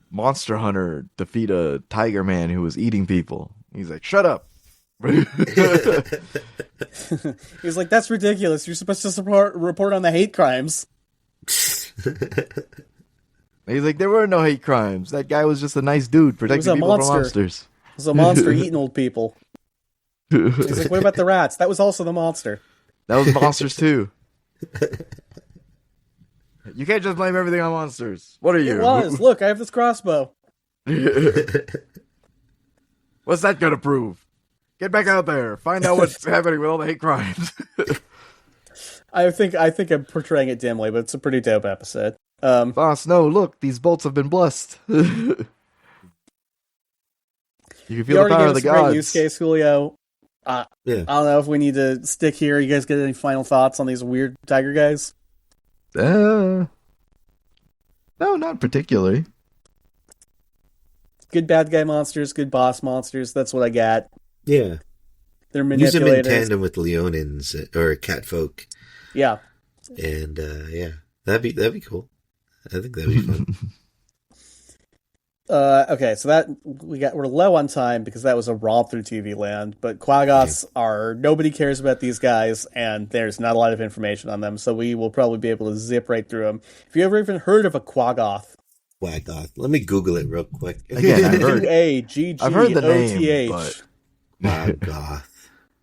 monster hunter defeat a tiger man who was eating people. He's like, shut up. He's like, that's ridiculous. You're supposed to report on the hate crimes. He's like, there were no hate crimes. That guy was just a nice dude protecting people from monsters. It was a monster eating old people. He's like, what about the rats? That was also the monster. That was monsters too. You can't just blame everything on monsters. What are you? It was. Look, I have this crossbow. What's that gonna prove? Get back out there. Find out what's happening with all the hate crimes. I think I'm portraying it dimly, but it's a pretty dope episode. Boss, no, look, these bolts have been blessed. You can feel the power of the gods. Great use case, Julio. Yeah. I don't know if we need to stick here. You guys get any final thoughts on these weird tiger guys? No, not particularly. Good bad guy monsters, good boss monsters. That's what I got. Yeah. They're manipulators. Use them in tandem with Leonins or Catfolk. Yeah. And yeah, that'd be cool. I think that'd be fun. Okay, so we're low on time because that was a romp through TV land, but Quaggoths are, nobody cares about these guys, and there's not a lot of information on them, so we will probably be able to zip right through them. Have you ever even heard of a Quaggoth? Quaggoth. Let me Google it real quick. Again, I've heard the name, but... Quaggoth.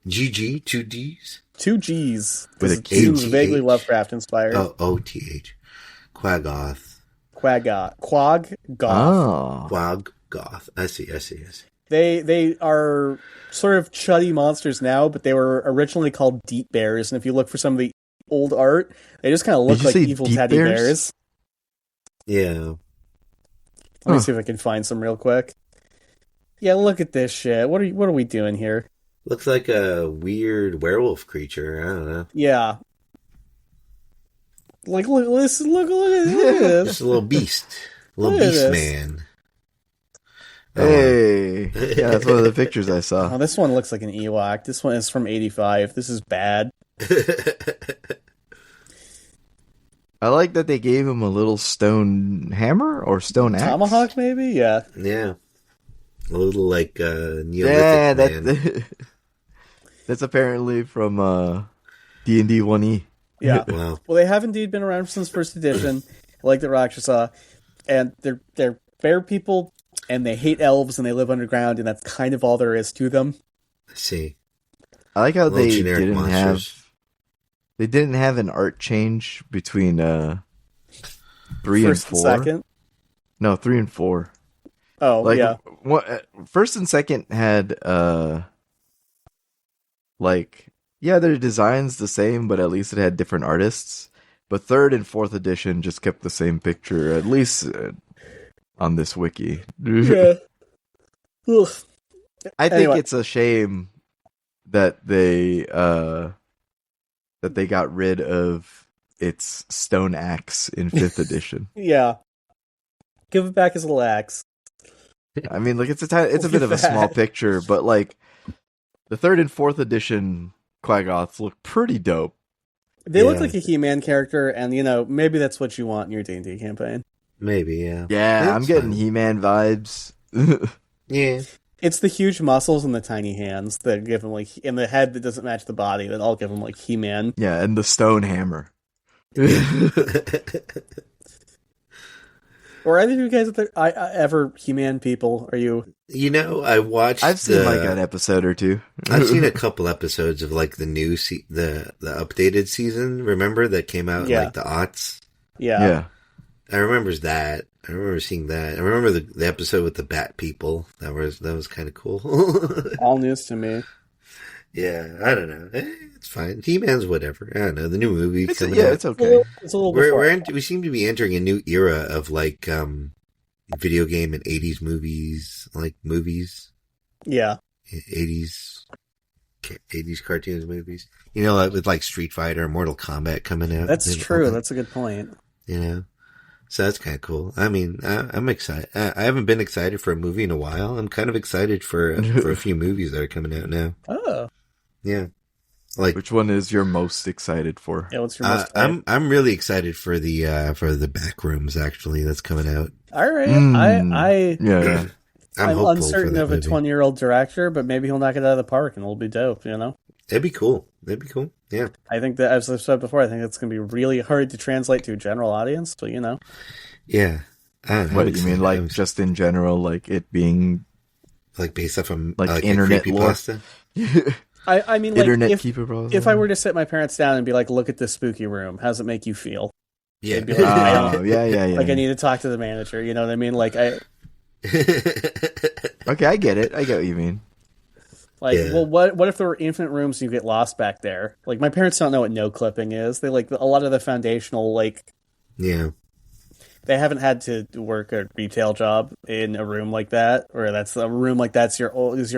GG, two Ds? Two Gs. With a Q. Vaguely Lovecraft inspired. Oh, OTH. Quaggoth. Quaggoth. Oh. Quaggoth. I see. They are sort of chuddy monsters now, but they were originally called deep bears, and if you look for some of the old art, they just kind of look like evil teddy bears. Yeah. Let me see if I can find some real quick. Yeah, look at this shit. What are we doing here? Looks like a weird werewolf creature. I don't know. Yeah. Like, look at this. Just a little beast. A little beast man. Hey, yeah, that's one of the pictures I Oh, saw. this one looks like an Ewok. This one is from '85. This is bad. I like that they gave him a little stone hammer or stone axe. Tomahawk, maybe? Yeah. Yeah. A little like Yeah, Neolithic man. that's apparently from D&D 1E. Yeah. Wow. Well, they have indeed been around since first edition, like the Rakshasa, and they're bear people, and they hate elves, and they live underground, and that's kind of all there is to them. I see. I like how Little they generic didn't have an art change between 3 First and 4. and second. No, 3 and 4. Oh, Like yeah. first and second had their designs the same, but at least it had different artists. But third and fourth edition just kept the same picture, at least on this wiki. Yeah. Ugh. I think Anyway. it's a shame that they got rid of its stone axe in 5th edition. Yeah. Give it back his little axe. I mean, like it's a bit of a small picture, but like the 3rd and 4th edition Quaggoths look pretty dope. They look like a He-Man character, and, maybe that's what you want in your D&D campaign. Maybe, yeah. Yeah, I'm getting He-Man vibes. Yeah. It's the huge muscles and the tiny hands that give him, and the head that doesn't match the body that all give him, He-Man. Yeah, and the stone hammer. Or either of you guys ever He-Man people? Are you? I've seen an episode or two. I've seen a couple episodes of the new the updated season. Remember that came out in the aughts? Yeah. I remember that. I remember seeing that. I remember the episode with the bat people. That was kind of cool. All news to me. Yeah, I don't know. It's fine. He-Man's whatever. I don't know. The new movie coming out. It's okay. It's a little we seem to be entering a new era of video game and 80s movies, movies. Yeah. 80s cartoons movies. With Street Fighter and Mortal Kombat coming out. That's true. That's a good point. So that's kind of cool. I mean, I'm excited. I haven't been excited for a movie in a while. I'm kind of excited for a few movies that are coming out now. Oh. Yeah. Which one is you're most excited for? Yeah, what's your most I'm really excited for the Backrooms actually that's coming out. All right. Yeah. I'm uncertain of a 20-year-old director, but maybe he'll knock it out of the park and it'll be dope, That'd be cool. Yeah. I think that, as I've said before, I think it's going to be really hard to translate to a general audience, but Yeah. What do you mean, just in general, it being based off of internet lore? I mean, internet if I were to sit my parents down and be like, look at this spooky room, how does it make you feel? Yeah. They'd be like, yeah. I need to talk to the manager, you know what I mean? Okay, I get it. I get what you mean. Well, what if there were infinite rooms and you get lost back there? My parents don't know what no clipping is. They a lot of the foundational, Yeah. They haven't had to work a retail job in a room like that, or that's a room like that's your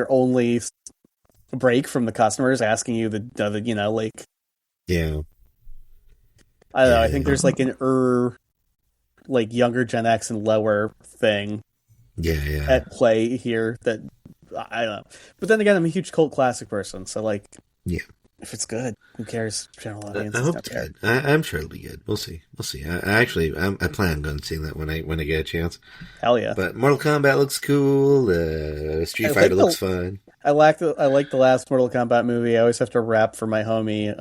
only break from the customers asking you Yeah. I don't know. I think there's an younger Gen X and lower thing. Yeah. At play here that I don't know. But then again, I'm a huge cult classic person, so yeah. If it's good, who cares? General audience. I hope it's good. I'm sure it'll be good. We'll see. I plan on going to see that when I get a chance. Hell yeah! But Mortal Kombat looks cool. Street Fighter looks fun. I like the last Mortal Kombat movie. I always have to rap for my homie.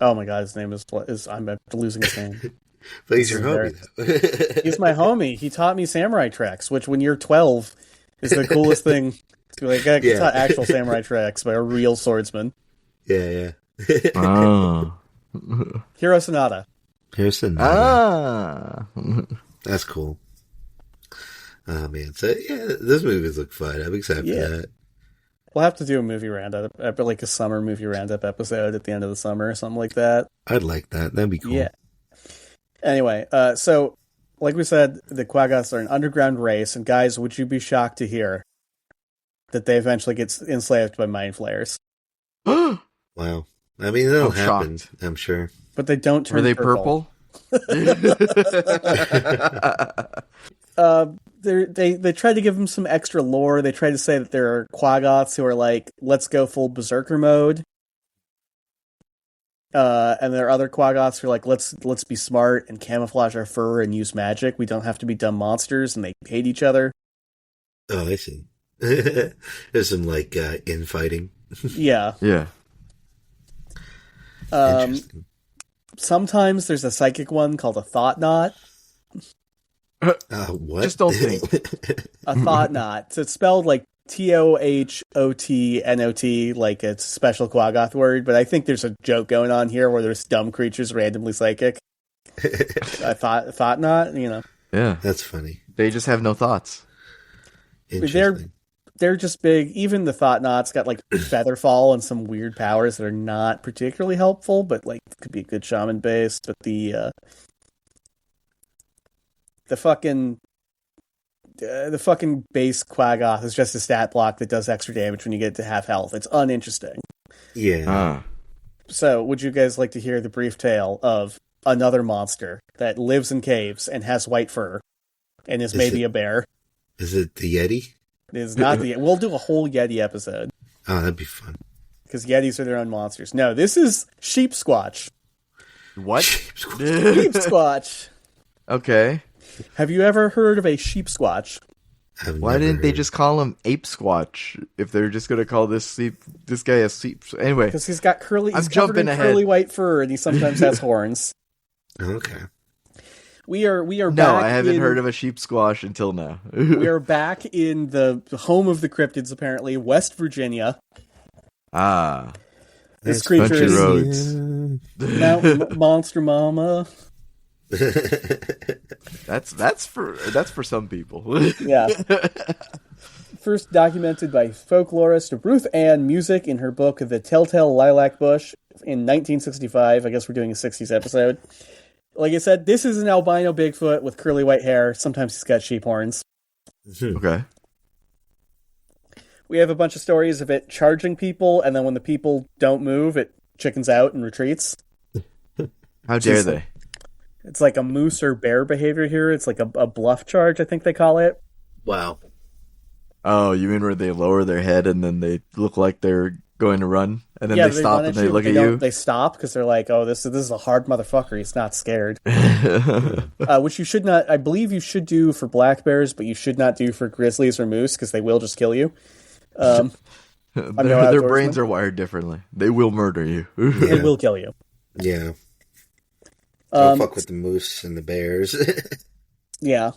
Oh my god, his name is I'm losing his name. But he's your homie, though. He's my homie. He taught me samurai tricks, which when you're 12 is the coolest thing. I taught actual samurai tricks by a real swordsman. Yeah. Oh. Hiro Sonata. That's cool. Oh man, so yeah, those movies look fun. I'm excited for that. We'll have to do a movie roundup, a summer movie roundup episode at the end of the summer or something like that. I'd like that. That'd be cool. Yeah. Anyway, so like we said, the Quaggoths are an underground race, and guys, would you be shocked to hear that they eventually get enslaved by mind flayers? Wow. I mean, that'll happen, shocked. I'm sure. But they don't turn Are they purple? They tried to give them some extra lore. They tried to say that there are Quaggoths who are like, let's go full berserker mode. And there are other Quaggoths who are like, let's be smart and camouflage our fur and use magic. We don't have to be dumb monsters, and they hate each other. Oh, I see. There's some like infighting. Yeah. Yeah. Interesting. Sometimes there's a psychic one called a thought knot. What? Just don't think. A thought knot. So it's spelled like TOHOTNOT, like it's a special Quaggoth word, but I think there's a joke going on here where there's dumb creatures randomly psychic. A thought knot, you know. Yeah. That's funny. They just have no thoughts. Interesting. They're just big. Even the thought knot's got like feather fall and some weird powers that are not particularly helpful, but like could be a good shaman base. But the fucking base Quaggoth is just a stat block that does extra damage when you get to half health. It's uninteresting. Yeah. So, would you guys like to hear the brief tale of another monster that lives in caves and has white fur and is maybe a bear? Is it the Yeti? It is not the... We'll do a whole Yeti episode. Oh, that'd be fun. Because Yetis are their own monsters. No, this is Sheep Squatch. What? Sheep Squatch. Okay. Have you ever heard of a Sheep Squatch? Why didn't they just call him Ape Squatch if they're just gonna call this guy a sheep? Anyway, because he's got curly. I'm jumping ahead. Curly white fur, and he sometimes has horns. Okay. We are. No, back I haven't heard of a sheep squash until now. We are back in the home of the cryptids, apparently, West Virginia. Ah, this creature is roads. Mountain Monster Mama. That's for some people. Yeah. First documented by folklorist Ruth Ann Music in her book The Telltale Lilac Bush in 1965. I guess we're doing a 60s episode. Like I said, this is an albino Bigfoot with curly white hair. Sometimes he's got sheep horns. Okay. We have a bunch of stories of it charging people, and then when the people don't move, it chickens out and retreats. How dare they? It's like a moose or bear behavior here. It's like a bluff charge, I think they call it. Wow. Oh, you mean where they lower their head and then they look like they're going to run, and then they stop and they look at you? They stop because they're like, "Oh, this is a hard motherfucker. He's not scared." Which you should not. I believe you should do for black bears, but you should not do for grizzlies or moose because they will just kill you. Their brains are wired differently. They will murder you. They will kill you. Yeah. Don't fuck with the moose and the bears. Yeah.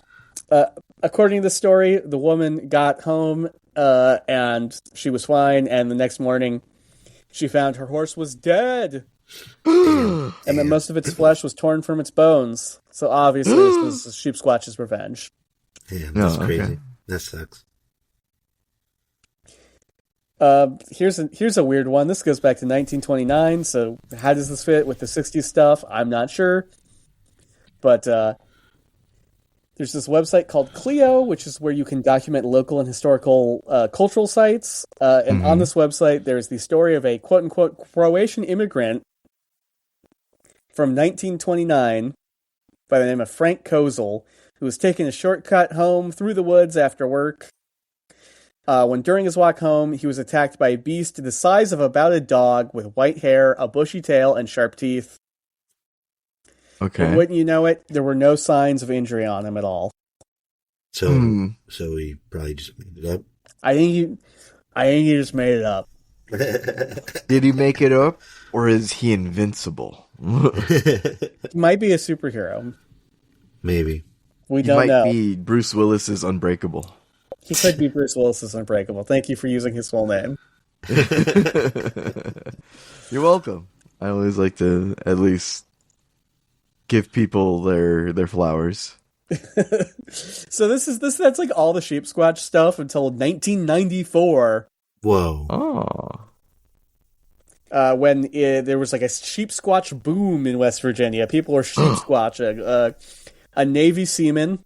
According to the story, the woman got home and she was fine, and the next morning she found her horse was dead. And then most of its flesh was torn from its bones. So obviously this was Sheep Squatch's revenge. Damn, that's crazy. Okay. That sucks. Here's a weird one. This goes back to 1929, so how does this fit with the 60s stuff? I'm not sure. But there's this website called Clio, which is where you can document local and historical cultural sites. And on this website, there's the story of a quote-unquote Croatian immigrant from 1929 by the name of Frank Kozel, who was taking a shortcut home through the woods after work. When during his walk home, he was attacked by a beast the size of about a dog with white hair, a bushy tail, and sharp teeth. Okay. And wouldn't you know it, there were no signs of injury on him at all. So he probably just made it up. I think he just made it up. Did he make it up, or is he invincible? He might be a superhero. Maybe. We don't know. He might be Bruce Willis's Unbreakable. He could be Bruce Willis's Unbreakable. Thank you for using his full name. You're welcome. I always like to at least give people their flowers. So that's like all the Sheep Squatch stuff until 1994. Whoa. Oh. When there was like a Sheep Squatch boom in West Virginia. People were Sheep Squatching. A Navy seaman.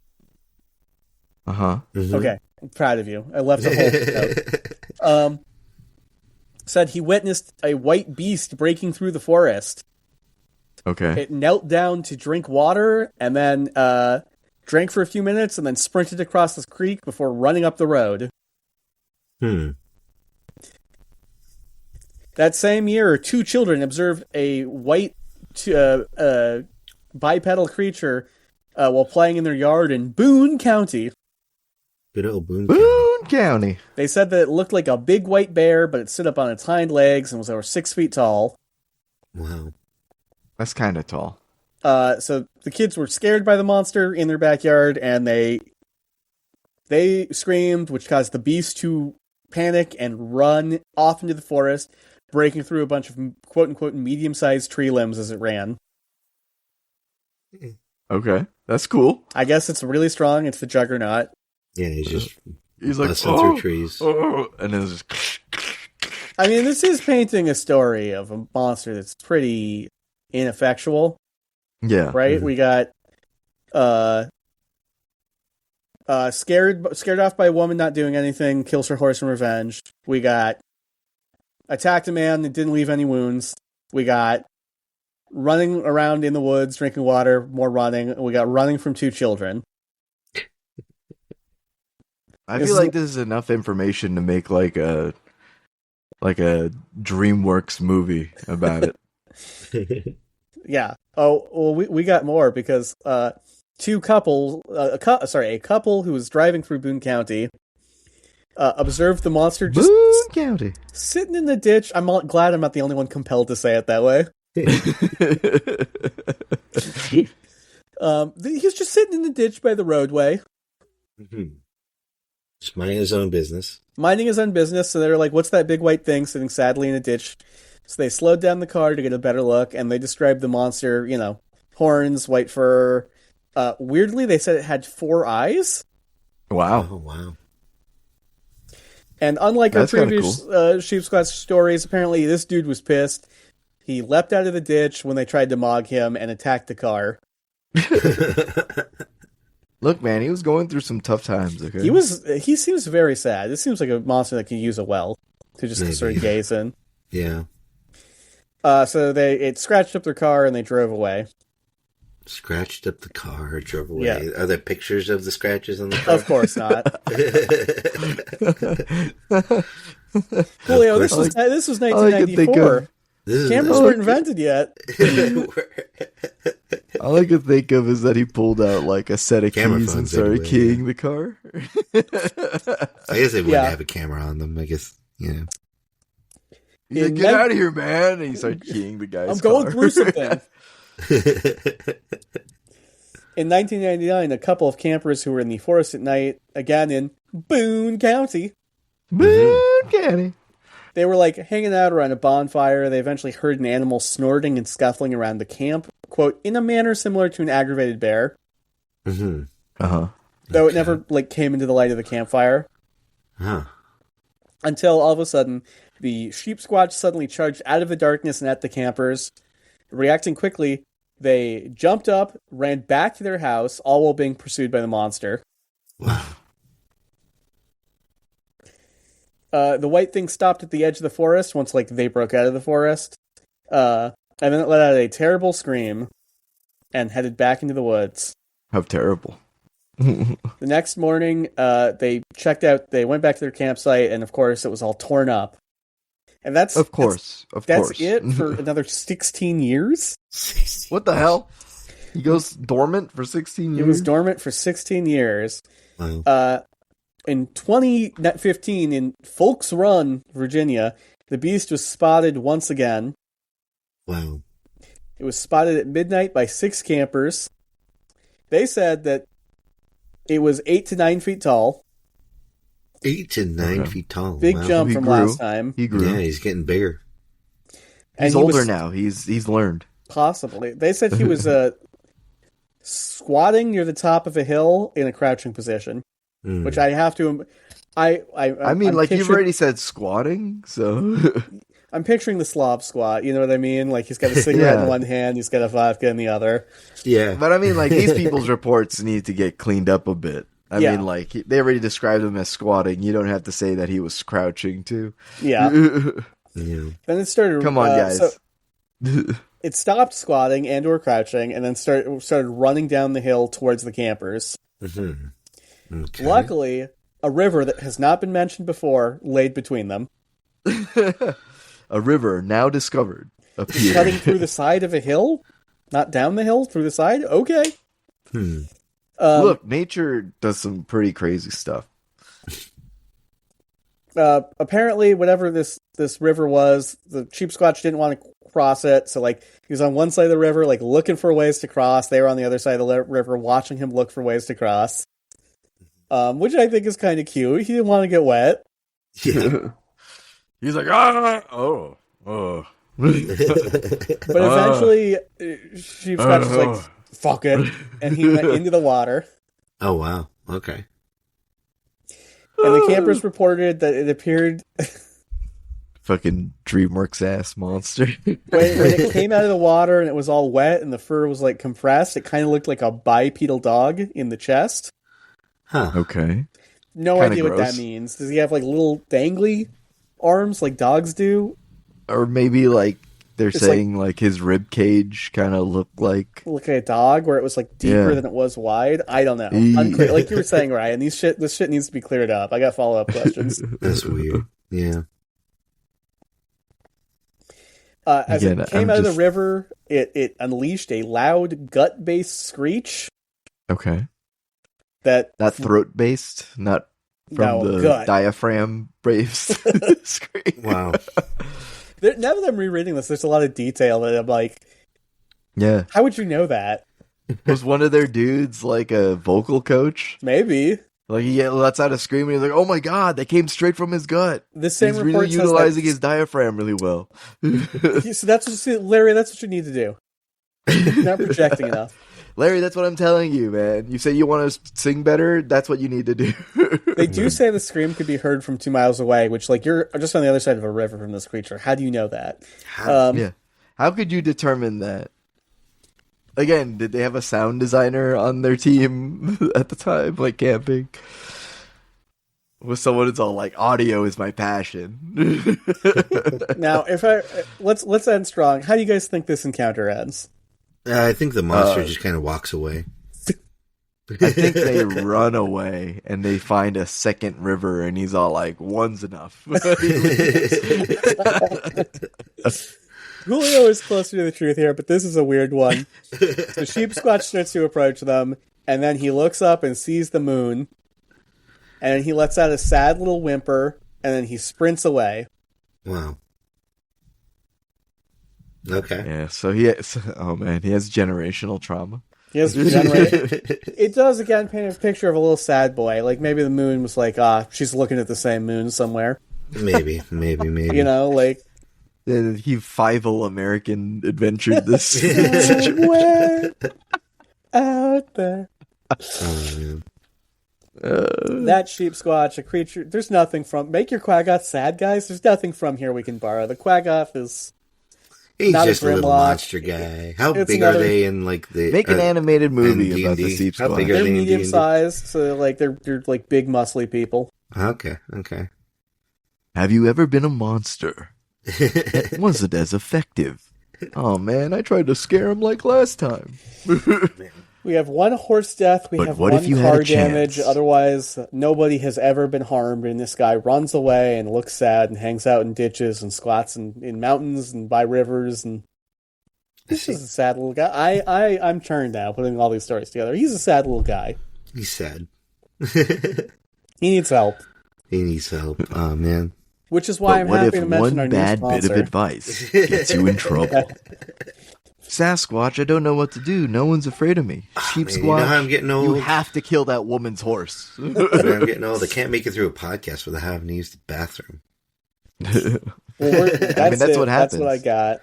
Uh-huh. Mm-hmm. Okay. I'm proud of you. I left a whole note. Said he witnessed a white beast breaking through the forest. Okay. It knelt down to drink water, and then drank for a few minutes, and then sprinted across the creek before running up the road. That same year, 2 children observed a white bipedal creature while playing in their yard in Boone County. Good old Boone County. They said that it looked like a big white bear, but it stood up on its hind legs and was over 6 feet tall. Wow. That's kind of tall. So the kids were scared by the monster in their backyard, and they screamed, which caused the beast to panic and run off into the forest, breaking through a bunch of quote-unquote medium-sized tree limbs as it ran. Okay, that's cool. I guess it's really strong. It's the Juggernaut. Yeah, he's like, busting through trees. And then it's just... I mean, this is painting a story of a monster that's pretty ineffectual. Yeah. Right? We got scared off by a woman not doing anything, kills her horse in revenge. We got attacked a man that didn't leave any wounds. We got running around in the woods, drinking water, more running. We got running from 2 children. I feel like this is enough information to make like a DreamWorks movie about it. Yeah. Oh, well, we got more because a couple who was driving through Boone County observed the monster just Boone County sitting in the ditch. I'm glad I'm not the only one compelled to say it that way. He was just sitting in the ditch by the roadway. Just minding his own business. So they're like, what's that big white thing sitting sadly in a ditch? So they slowed down the car to get a better look, and they described the monster, horns, white fur. Weirdly, they said it had 4 eyes. Wow. Oh, wow. And unlike That's our previous cool. Sheep Squatch stories, apparently this dude was pissed. He leapt out of the ditch when they tried to mog him and attacked the car. Look, man, he was going through some tough times. Okay, He seems very sad. This seems like a monster that could use a well to just sort of gaze in. Yeah. So it scratched up their car and they drove away. Scratched up the car, drove away. Yeah. Are there pictures of the scratches on the car? Of course not. Julio, this was 1994. Cameras weren't invented yet. All I could think of is that he pulled out like a set of keys and started keying the car. I guess they wouldn't have a camera on them. I guess, He's like, get out of here, man! And he started keying the guy's car. I'm going through something. In 1999, a couple of campers who were in the forest at night, again in Boone County. Boone County. They were like hanging out around a bonfire. They eventually heard an animal snorting and scuffling around the camp, quote, in a manner similar to an aggravated bear. Mm-hmm. Uh-huh. Though it never came into the light of the campfire. Huh. Until all of a sudden, the sheep squatch suddenly charged out of the darkness and at the campers. Reacting quickly, they jumped up, ran back to their house, all while being pursued by the monster. Wow. The white thing stopped at the edge of the forest once they broke out of the forest. And then it let out a terrible scream and headed back into the woods. How terrible. The next morning, they went back to their campsite, and of course, it was all torn up. And that's it for another 16 years? What the hell? He goes dormant for 16 years? He was dormant for 16 years. Wow. In 2015, in Folks Run, Virginia, the beast was spotted once again. Wow. It was spotted at midnight by 6 campers. They said that it was 8 to 9 feet tall. 8 to 9 feet tall. Big jump from last time. He grew. Yeah, he's getting bigger. He's older now. He's learned. Possibly. They said he was squatting near the top of a hill in a crouching position. Which I have to... I mean, you've already said squatting, so... I'm picturing the Slav squat, you know what I mean? He's got a cigarette in one hand, he's got a vodka in the other. Yeah. But I mean, these people's reports need to get cleaned up a bit. I mean, they already described him as squatting. You don't have to say that he was crouching, too. Yeah. Yeah. Then it started... Come on, guys. it stopped squatting and or crouching, and then started running down the hill towards the campers. Mm-hmm. Okay. Luckily, a river that has not been mentioned before laid between them. A river now discovered appeared. Cutting through the side of a hill? Not down the hill, through the side? Okay. Look, nature does some pretty crazy stuff. Apparently, whatever this river was, the Sheep Squatch didn't want to cross it, so like he was on one side of the river, like looking for ways to cross. They were on the other side of the river, watching him look for ways to cross. Which I think is kind of cute. He didn't want to get wet. Yeah. He's like, oh. But eventually, Sheep Squatch was like, fuck it, and he went into the water. Oh, wow. Okay. And the campers reported that it appeared... Fucking DreamWorks ass monster. when it came out of the water and it was all wet and the fur was like compressed, it kind of looked like a bipedal dog in the chest. Huh. Okay. No Kinda idea what gross. that means. Does he have like little dangly arms like dogs do? Or maybe like they're It's saying like his rib cage kind of looked like Look like a dog where it was like deeper Yeah. than it was wide. I don't know. Unclear. Like you were saying, Ryan, this shit needs to be cleared up. I got follow-up questions. That's weird. Yeah. As Again, it came I'm out of the just- river, it unleashed a loud gut-based screech okay. that Not throat based, not from No, the gut. diaphragm based scream. Wow. Now that I'm rereading this, there's a lot of detail that I'm like, Yeah. how would you know that? Was one of their dudes like a vocal coach? Maybe. Like he lets out a scream and he's like, "Oh my god, that came straight from his gut." This same He's report really says utilizing that, his diaphragm really well. So that's what, Larry. That's what you need to do. You're not projecting enough. Larry, that's what I'm telling you, man. You say you want to sing better, that's what you need to do. They do say the scream could be heard from 2 miles away, which like you're just on the other side of a river from this creature. How do you know that? Yeah. How could you determine that? Again, did they have a sound designer on their team at the time, like camping? Was someone that's all like, audio is my passion? Now, let's end strong. How do you guys think this encounter ends? I think the monster just kind of walks away. I think they run away and they find a second river, and he's all like, "One's enough." Julio is closer to the truth here, but this is a weird one. The sheep squatch starts to approach them, and then he looks up and sees the moon, and he lets out a sad little whimper, and then he sprints away. Wow. Okay. Yeah, so he has generational trauma. He has It does again paint a picture of a little sad boy. Like maybe the moon was like, she's looking at the same moon somewhere. Maybe. You know, like He Fievel American adventured this. somewhere out there. Oh, man. That sheep squatch, a creature. There's nothing from. Make your Quaggoth sad, guys. There's nothing from here we can borrow. The Quaggoth is. He's Not just a a little Grimlock. monster guy. How It's big another- are they in like the Make an animated movie and about the D&D? Sheep How big Squatch. are They're they in medium D&D? sized, so like they're like big muscly people. Okay. Have you ever been a monster? Was it as effective? Oh man, I tried to scare him like last time. We have one horse death. We But have what one if you had car a chance? damage. Otherwise, nobody has ever been harmed. And this guy runs away and looks sad and hangs out in ditches and squats in mountains and by rivers. And this is a sad little guy. I'm turned now putting all these stories together. He's a sad little guy. He's sad. He needs help. He needs help. Oh man. Which is why But I'm what happy if to mention our one new bad bit sponsor. of advice gets you in trouble? Sasquatch, I don't know what to do. No one's afraid of me. Sheep man, you know Squatch, how I'm getting old? you have to kill that woman's horse. When I'm getting old, I can't make it through a podcast without having to use the bathroom. Well, that's it. what That's happens. what I got.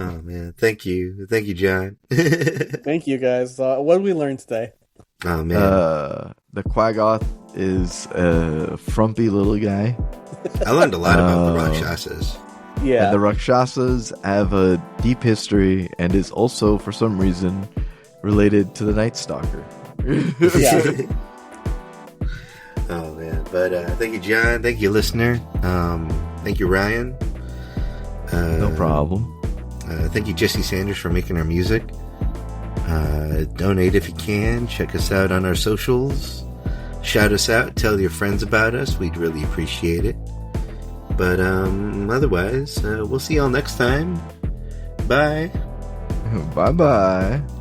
Oh man, thank you, John. Thank you guys. What did we learn today? Oh man, The Quaggoth is a frumpy little guy. I learned a lot about the Rakshasas. Yeah. And the Rakshasas have a deep history and is also, for some reason, related to the Night Stalker. Yeah. Oh man, but thank you, John. Thank you, listener. Thank you, Ryan. No problem. Thank you, Jesse Sanders, for making our music. Donate if you can. Check us out on our socials. Shout us out. Tell your friends about us. We'd really appreciate it. But otherwise, we'll see y'all next time. Bye. Bye-bye.